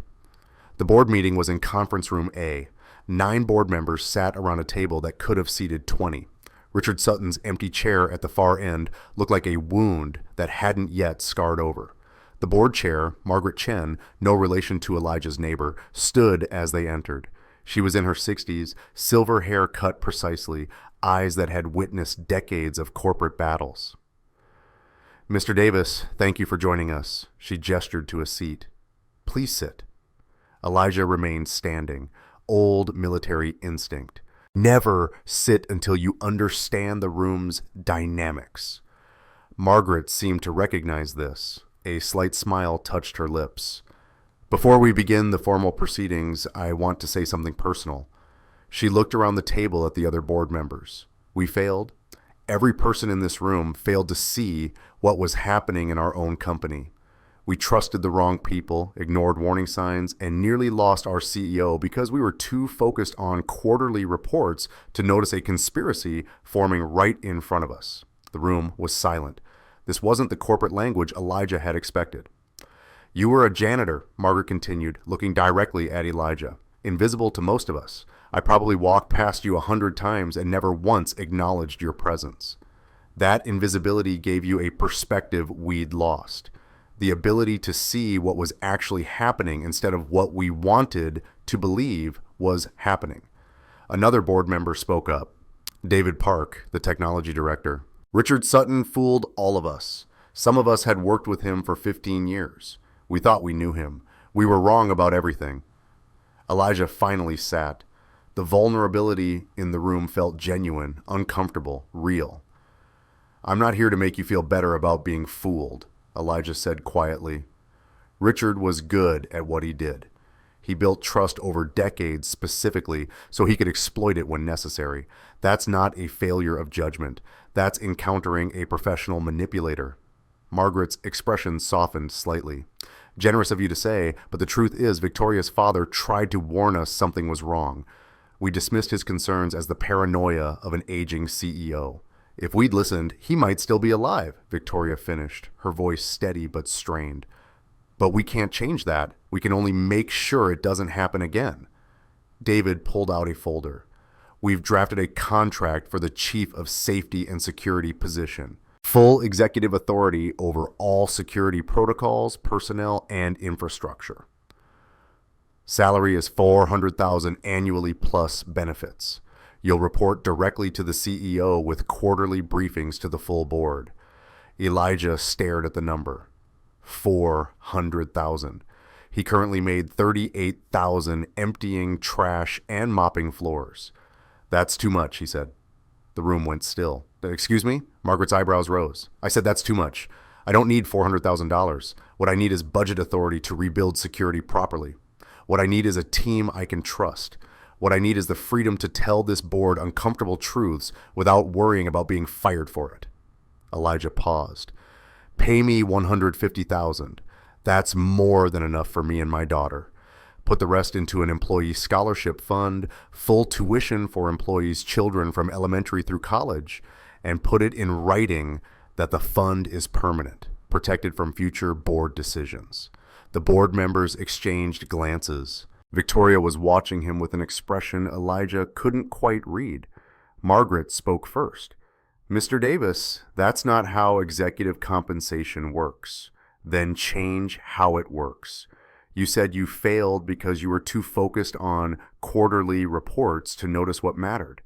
The board meeting was in conference room A. 9 board members sat around a table that could have seated 20. Richard Sutton's empty chair at the far end looked like a wound that hadn't yet scarred over. The board chair, Margaret Chen, no relation to Elijah's neighbor, stood as they entered. She was in her 60s, silver hair cut precisely, eyes that had witnessed decades of corporate battles. "Mr. Davis, thank you for joining us." She gestured to a seat. "Please sit." Elijah remained standing, old military instinct. Never sit until you understand the room's dynamics. Margaret seemed to recognize this. A slight smile touched her lips. "Before we begin the formal proceedings, I want to say something personal." She looked around the table at the other board members. "We failed. Every person in this room failed to see what was happening in our own company. We trusted the wrong people, ignored warning signs, and nearly lost our CEO because we were too focused on quarterly reports to notice a conspiracy forming right in front of us." The room was silent. This wasn't the corporate language Elijah had expected. "You were a janitor," Margaret continued, looking directly at Elijah. "Invisible to most of us. I probably walked past you 100 times and never once acknowledged your presence. That invisibility gave you a perspective we'd lost. The ability to see what was actually happening instead of what we wanted to believe was happening." Another board member spoke up. David Park, the technology director. "Richard Sutton fooled all of us. Some of us had worked with him for 15 years. We thought we knew him. We were wrong about everything." Elijah finally sat. The vulnerability in the room felt genuine, uncomfortable, real. "I'm not here to make you feel better about being fooled," Elijah said quietly. "Richard was good at what he did. He built trust over decades specifically so he could exploit it when necessary. That's not a failure of judgment. That's encountering a professional manipulator." Margaret's expression softened slightly. "Generous of you to say, but the truth is Victoria's father tried to warn us something was wrong. We dismissed his concerns as the paranoia of an aging CEO. If we'd listened, he might still be alive," Victoria finished, her voice steady but strained. "But we can't change that. We can only make sure it doesn't happen again." David pulled out a folder. "We've drafted a contract for the Chief of Safety and Security position. Full executive authority over all security protocols, personnel, and infrastructure. Salary is $400,000 annually plus benefits. You'll report directly to the CEO with quarterly briefings to the full board." Elijah stared at the number. 400,000. He currently made 38,000 emptying trash and mopping floors. "That's too much," he said. The room went still. "Excuse me?" Margaret's eyebrows rose. "I said that's too much. I don't need $400,000. What I need is budget authority to rebuild security properly. What I need is a team I can trust. What I need is the freedom to tell this board uncomfortable truths without worrying about being fired for it." Elijah paused. "Pay me $150,000. That's more than enough for me and my daughter. Put the rest into an employee scholarship fund, full tuition for employees' children from elementary through college, and put it in writing that the fund is permanent, protected from future board decisions." The board members exchanged glances. Victoria was watching him with an expression Elijah couldn't quite read. Margaret spoke first. Mr. Davis, that's not how executive compensation works. Then change how it works. You said you failed because you were too focused on quarterly reports to notice what mattered.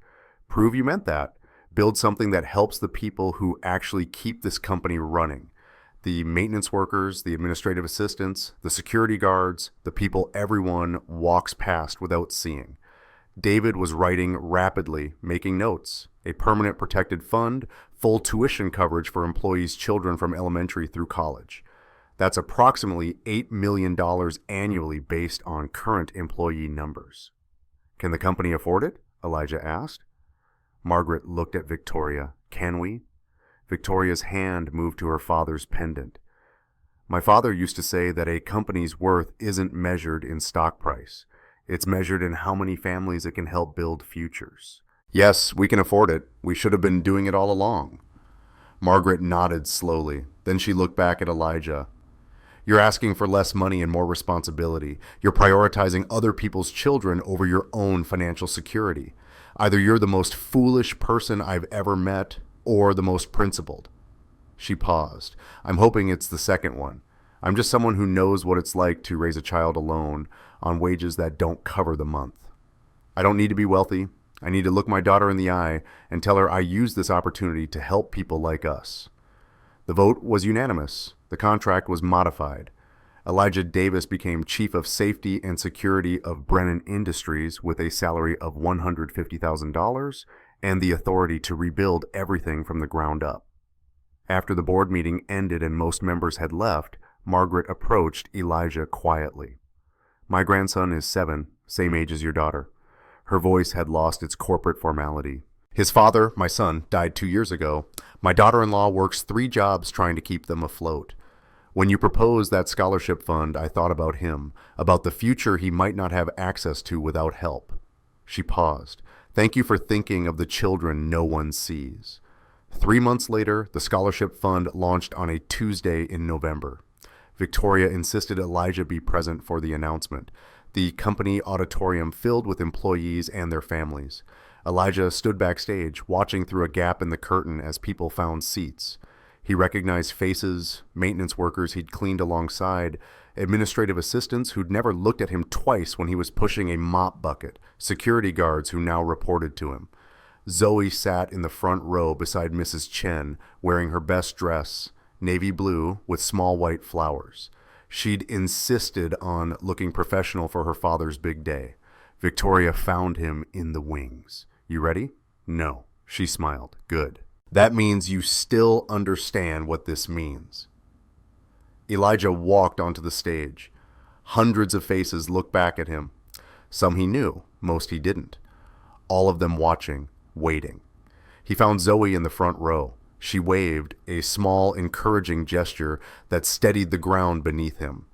Prove you meant that. Build something that helps the people who actually keep this company running. The maintenance workers, the administrative assistants, the security guards, the people everyone walks past without seeing. David was writing rapidly, making notes. A permanent protected fund, full tuition coverage for employees' children from elementary through college. That's approximately $8 million annually based on current employee numbers. Can the company afford it? Elijah asked. Margaret looked at Victoria. Can we? Victoria's hand moved to her father's pendant. My father used to say that a company's worth isn't measured in stock price. It's measured in how many families it can help build futures. Yes, we can afford it. We should have been doing it all along. Margaret nodded slowly. Then she looked back at Elijah. You're asking for less money and more responsibility. You're prioritizing other people's children over your own financial security. Either you're the most foolish person I've ever met, or the most principled. She paused. I'm hoping it's the second one. I'm just someone who knows what it's like to raise a child alone on wages that don't cover the month. I don't need to be wealthy. I need to look my daughter in the eye and tell her I use this opportunity to help people like us. The vote was unanimous. The contract was modified. Elijah Davis became Chief of Safety and Security of Brennan Industries with a salary of $150,000 and the authority to rebuild everything from the ground up. After the board meeting ended and most members had left, Margaret approached Elijah quietly. My grandson is 7, same age as your daughter. Her voice had lost its corporate formality. His father, my son, died 2 years ago. My daughter-in-law works 3 jobs trying to keep them afloat. When you proposed that scholarship fund, I thought about him, about the future he might not have access to without help. She paused. Thank you for thinking of the children no one sees. 3 months later, the scholarship fund launched on a Tuesday in November. Victoria insisted Elijah be present for the announcement. The company auditorium filled with employees and their families. Elijah stood backstage, watching through a gap in the curtain as people found seats. He recognized faces, maintenance workers he'd cleaned alongside, administrative assistants who'd never looked at him twice when he was pushing a mop bucket, security guards who now reported to him. Zoe sat in the front row beside Mrs. Chen, wearing her best dress, navy blue with small white flowers. She'd insisted on looking professional for her father's big day. Victoria found him in the wings. You ready? No. She smiled. Good. That means you still understand what this means. Elijah walked onto the stage. Hundreds of faces looked back at him. Some he knew, most he didn't. All of them watching, waiting. He found Zoe in the front row. She waved, a small, encouraging gesture that steadied the ground beneath him.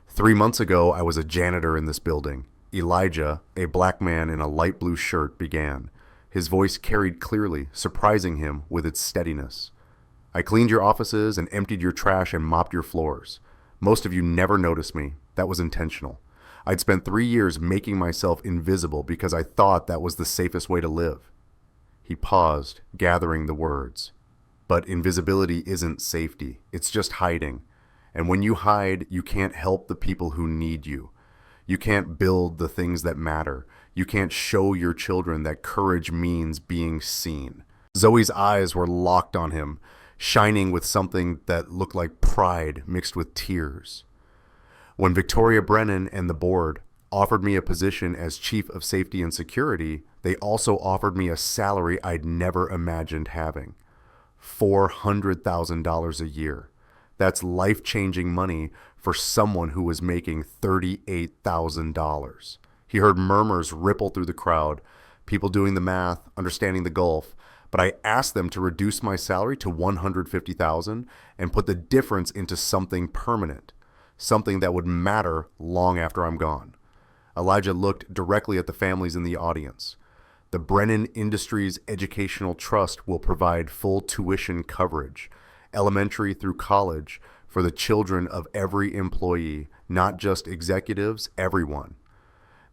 3 months ago, I was a janitor in this building. Elijah, a black man in a light blue shirt, began. His voice carried clearly, surprising him with its steadiness. I cleaned your offices and emptied your trash and mopped your floors. Most of you never noticed me. That was intentional. I'd spent 3 years making myself invisible because I thought that was the safest way to live. He paused, gathering the words. But invisibility isn't safety. It's just hiding. And when you hide, you can't help the people who need you. You can't build the things that matter. You can't show your children that courage means being seen. Zoe's eyes were locked on him, shining with something that looked like pride mixed with tears. When Victoria Brennan and the board offered me a position as Chief of Safety and Security, they also offered me a salary I'd never imagined having. $400,000 a year. That's life-changing money for someone who was making $38,000. He heard murmurs ripple through the crowd, people doing the math, understanding the gulf, but I asked them to reduce my salary to $150,000 and put the difference into something permanent, something that would matter long after I'm gone. Elijah looked directly at the families in the audience. The Brennan Industries Educational Trust will provide full tuition coverage, elementary through college, for the children of every employee, not just executives, everyone.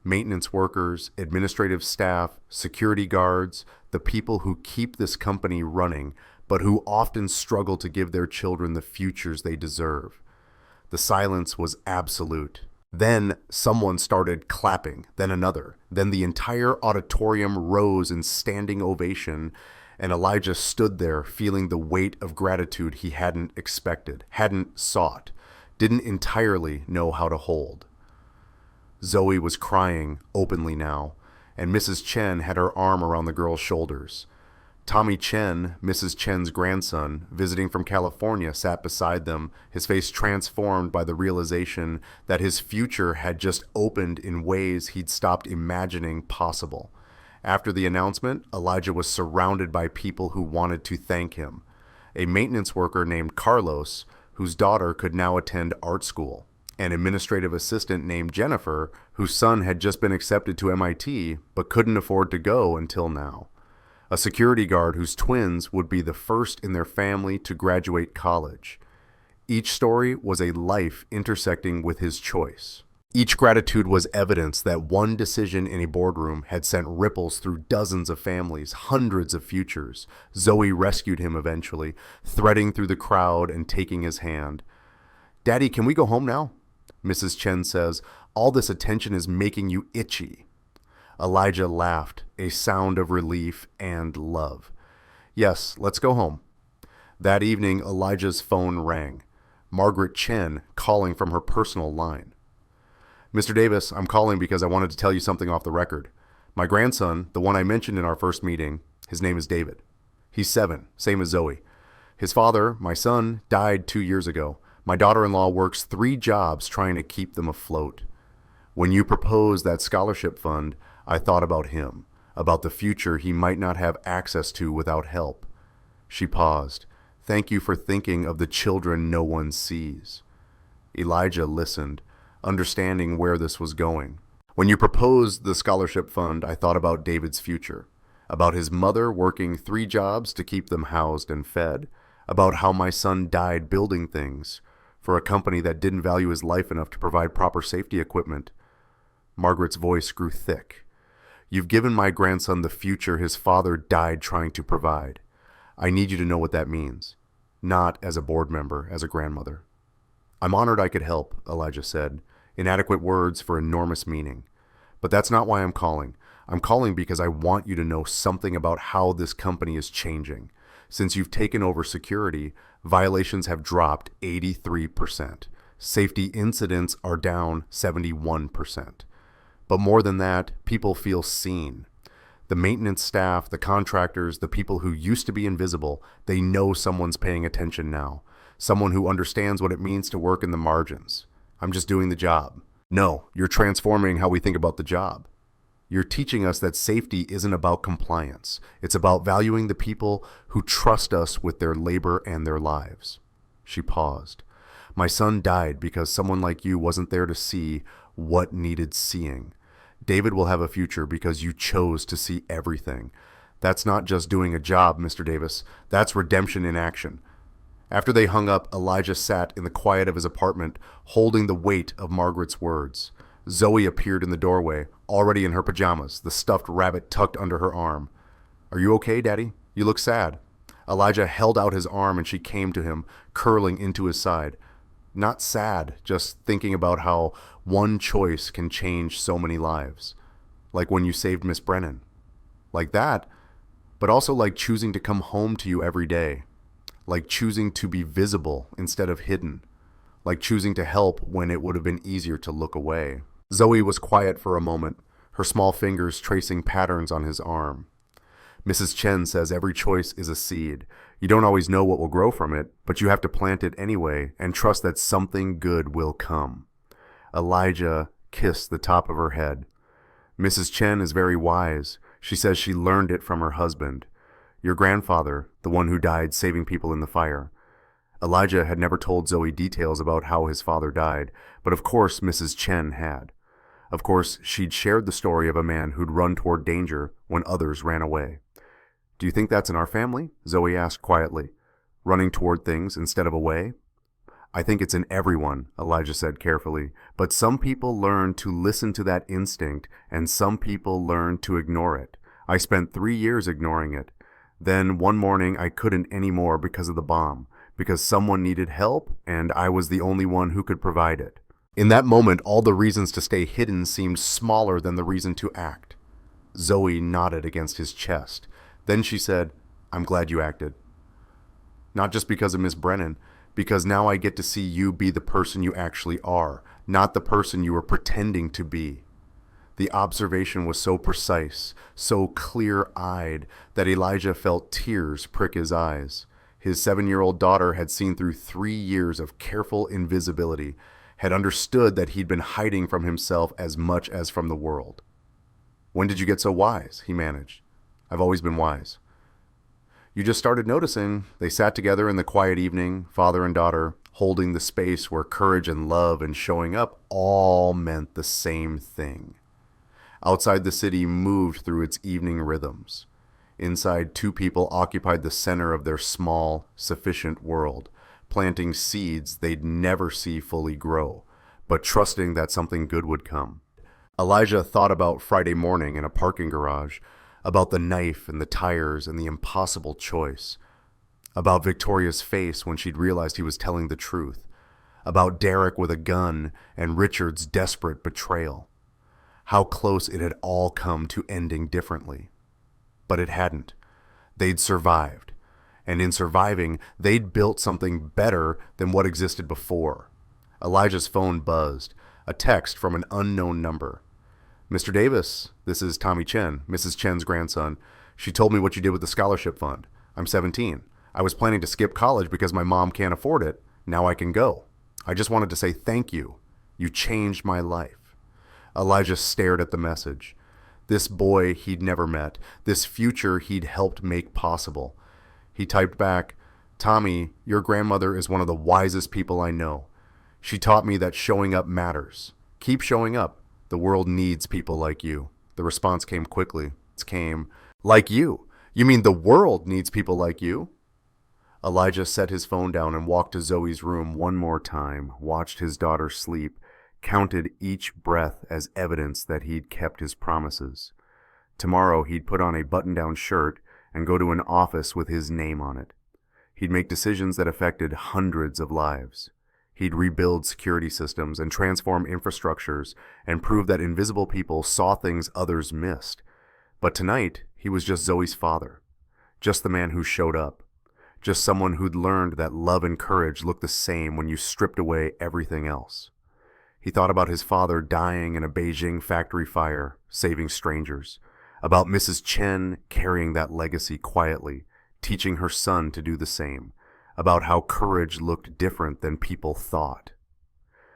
Maintenance workers, administrative staff, security guards, the people who keep this company running, but who often struggle to give their children the futures they deserve. The silence was absolute. Then someone started clapping, then another. Then the entire auditorium rose in standing ovation, and Elijah stood there feeling the weight of gratitude he hadn't expected, hadn't sought, didn't entirely know how to hold. Zoe was crying openly now, and Mrs. Chen had her arm around the girl's shoulders. Tommy Chen, Mrs. Chen's grandson, visiting from California, sat beside them, his face transformed by the realization that his future had just opened in ways he'd stopped imagining possible. After the announcement, Elijah was surrounded by people who wanted to thank him. A maintenance worker named Carlos, whose daughter could now attend art school. An administrative assistant named Jennifer, whose son had just been accepted to MIT but couldn't afford to go until now. A security guard whose twins would be the first in their family to graduate college. Each story was a life intersecting with his choice. Each gratitude was evidence that one decision in a boardroom had sent ripples through dozens of families, hundreds of futures. Zoe rescued him eventually, threading through the crowd and taking his hand. "Daddy, can we go home now?" Mrs. Chen says, "All this attention is making you itchy." Elijah laughed, a sound of relief and love. "Yes, let's go home." That evening, Elijah's phone rang. Margaret Chen calling from her personal line. "Mr. Davis, I'm calling because I wanted to tell you something off the record. My grandson, the one I mentioned in our first meeting, his name is David. He's 7, same as Zoe. His father, my son, died 2 years ago. My daughter-in-law works 3 jobs trying to keep them afloat. When you proposed that scholarship fund, I thought about him, about the future he might not have access to without help." She paused. "Thank you for thinking of the children no one sees." Elijah listened, understanding where this was going. "When you proposed the scholarship fund, I thought about David's future, about his mother working 3 jobs to keep them housed and fed, about how my son died building things for a company that didn't value his life enough to provide proper safety equipment." Margaret's voice grew thick. "You've given my grandson the future his father died trying to provide. I need you to know what that means. Not as a board member, as a grandmother." "I'm honored I could help," Elijah said, inadequate words for enormous meaning. "But that's not why I'm calling. I'm calling because I want you to know something about how this company is changing. Since you've taken over security, violations have dropped 83%. Safety incidents are down 71%. But more than that, people feel seen. The maintenance staff, the contractors, the people who used to be invisible, they know someone's paying attention now. Someone who understands what it means to work in the margins. I'm just doing the job. No, you're transforming how we think about the job. You're teaching us that safety isn't about compliance. It's about valuing the people who trust us with their labor and their lives." She paused. "My son died because someone like you wasn't there to see what needed seeing. David will have a future because you chose to see everything. That's not just doing a job, Mr. Davis. That's redemption in action." After they hung up, Elijah sat in the quiet of his apartment, holding the weight of Margaret's words. Zoe appeared in the doorway, already in her pajamas, the stuffed rabbit tucked under her arm. "Are you okay, Daddy? You look sad." Elijah held out his arm and she came to him, curling into his side. Not sad, just thinking about how one choice can change so many lives. Like when you saved Miss Brennan. Like that, but also like choosing to come home to you every day. Like choosing to be visible instead of hidden. Like choosing to help when it would have been easier to look away. Zoe was quiet for a moment, her small fingers tracing patterns on his arm. "Mrs. Chen says every choice is a seed. You don't always know what will grow from it, but you have to plant it anyway and trust that something good will come." Elijah kissed the top of her head. "Mrs. Chen is very wise. She says she learned it from her husband. Your grandfather, the one who died saving people in the fire." Elijah had never told Zoe details about how his father died, but of course Mrs. Chen had. Of course, she'd shared the story of a man who'd run toward danger when others ran away. "Do you think that's in our family?" Zoe asked quietly. "Running toward things instead of away?" "I think it's in everyone," Elijah said carefully, "but some people learn to listen to that instinct and some people learn to ignore it. I spent 3 years ignoring it. Then one morning I couldn't anymore because of the bomb, because someone needed help and I was the only one who could provide it. In that moment, all the reasons to stay hidden seemed smaller than the reason to act. Zoe nodded against his chest. Then she said, "I'm glad you acted. Not just because of Miss Brennan, because now I get to see you be the person you actually are, not the person you were pretending to be." The observation was so precise, so clear-eyed, that Elijah felt tears prick his eyes. His 7-year-old daughter had seen through 3 years of careful invisibility, had understood that he'd been hiding from himself as much as from the world. "When did you get so wise?" he managed. "I've always been wise." "You just started noticing." They sat together in the quiet evening, father and daughter, holding the space where courage and love and showing up all meant the same thing. Outside, the city moved through its evening rhythms. Inside, 2 people occupied the center of their small, sufficient world, planting seeds they'd never see fully grow, but trusting that something good would come. Elijah thought about Friday morning in a parking garage, about the knife and the tires and the impossible choice, about Victoria's face when she'd realized he was telling the truth, about Derek with a gun and Richard's desperate betrayal. How close it had all come to ending differently. But it hadn't. They'd survived. And in surviving, they'd built something better than what existed before. Elijah's phone buzzed, a text from an unknown number. "Mr. Davis, this is Tommy Chen, Mrs. Chen's grandson. She told me what you did with the scholarship fund. I'm 17. I was planning to skip college because my mom can't afford it. Now I can go. I just wanted to say thank you. You changed my life." Elijah stared at the message. This boy he'd never met, this future he'd helped make possible. He typed back, "Tommy, your grandmother is one of the wisest people I know. She taught me that showing up matters. Keep showing up. The world needs people like you." The response came quickly. It came, "Like you? You mean the world needs people like you?" Elijah set his phone down and walked to Zoe's room one more time, watched his daughter sleep, counted each breath as evidence that he'd kept his promises. Tomorrow he'd put on a button-down shirt and go to an office with his name on it. He'd make decisions that affected hundreds of lives. He'd rebuild security systems and transform infrastructures and prove that invisible people saw things others missed. But tonight, he was just Zoe's father. Just the man who showed up. Just someone who'd learned that love and courage look the same when you stripped away everything else. He thought about his father dying in a Beijing factory fire, saving strangers. About Mrs. Chen carrying that legacy quietly, teaching her son to do the same. About how courage looked different than people thought.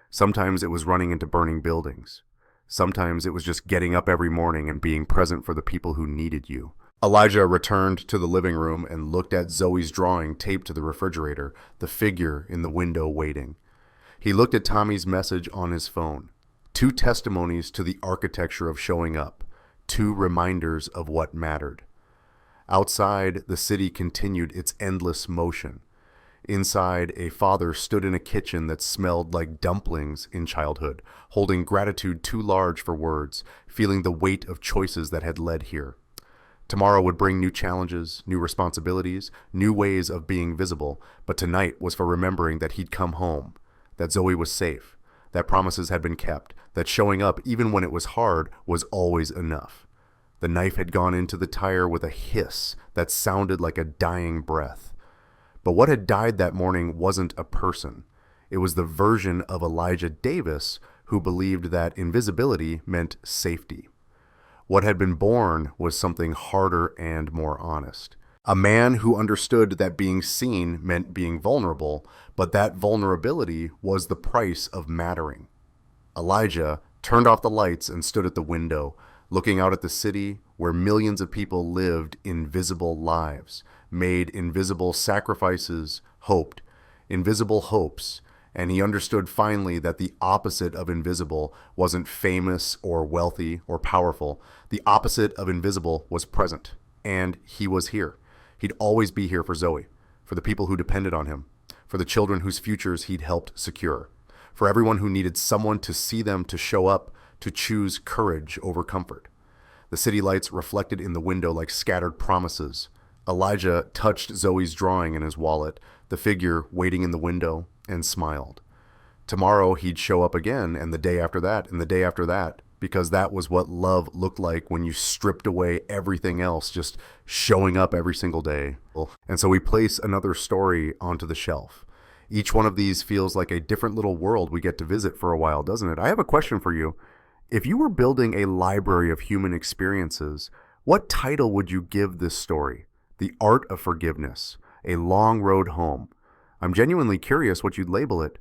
Sometimes it was running into burning buildings. Sometimes it was just getting up every morning and being present for the people who needed you. Elijah returned to the living room and looked at Zoe's drawing taped to the refrigerator, the figure in the window waiting. He looked at Tommy's message on his phone. 2 testimonies to the architecture of showing up. 2 reminders of what mattered. Outside, the city continued its endless motion. Inside, a father stood in a kitchen that smelled like dumplings in childhood, holding gratitude too large for words, feeling the weight of choices that had led here. Tomorrow would bring new challenges, new responsibilities, new ways of being visible, but tonight was for remembering that he'd come home, that Zoe was safe, that promises had been kept, that showing up, even when it was hard, was always enough. The knife had gone into the tire with a hiss that sounded like a dying breath. But what had died that morning wasn't a person. It was the version of Elijah Davis who believed that invisibility meant safety. What had been born was something harder and more honest. A man who understood that being seen meant being vulnerable, but that vulnerability was the price of mattering. Elijah turned off the lights and stood at the window, looking out at the city where millions of people lived invisible lives, made invisible sacrifices, hoped, invisible hopes, and he understood finally that the opposite of invisible wasn't famous or wealthy or powerful. The opposite of invisible was present, and he was here. He'd always be here for Zoe, for the people who depended on him, for the children whose futures he'd helped secure, for everyone who needed someone to see them, to show up, to choose courage over comfort. The city lights reflected in the window like scattered promises. Elijah touched Zoe's drawing in his wallet, the figure waiting in the window, and smiled. Tomorrow he'd show up again, and the day after that, and the day after that, because that was what love looked like when you stripped away everything else, just showing up every single day. And so we place another story onto the shelf. Each one of these feels like a different little world we get to visit for a while, doesn't it? I have a question for you. If you were building a library of human experiences, what title would you give this story? The Art of Forgiveness, A Long Road Home. I'm genuinely curious what you'd label it.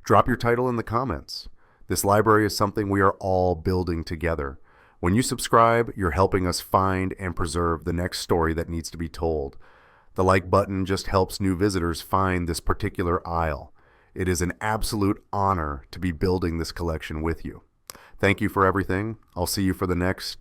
Drop your title in the comments. This library is something we are all building together. When you subscribe, you're helping us find and preserve the next story that needs to be told. The like button just helps new visitors find this particular aisle. It is an absolute honor to be building this collection with you. Thank you for everything. I'll see you for the next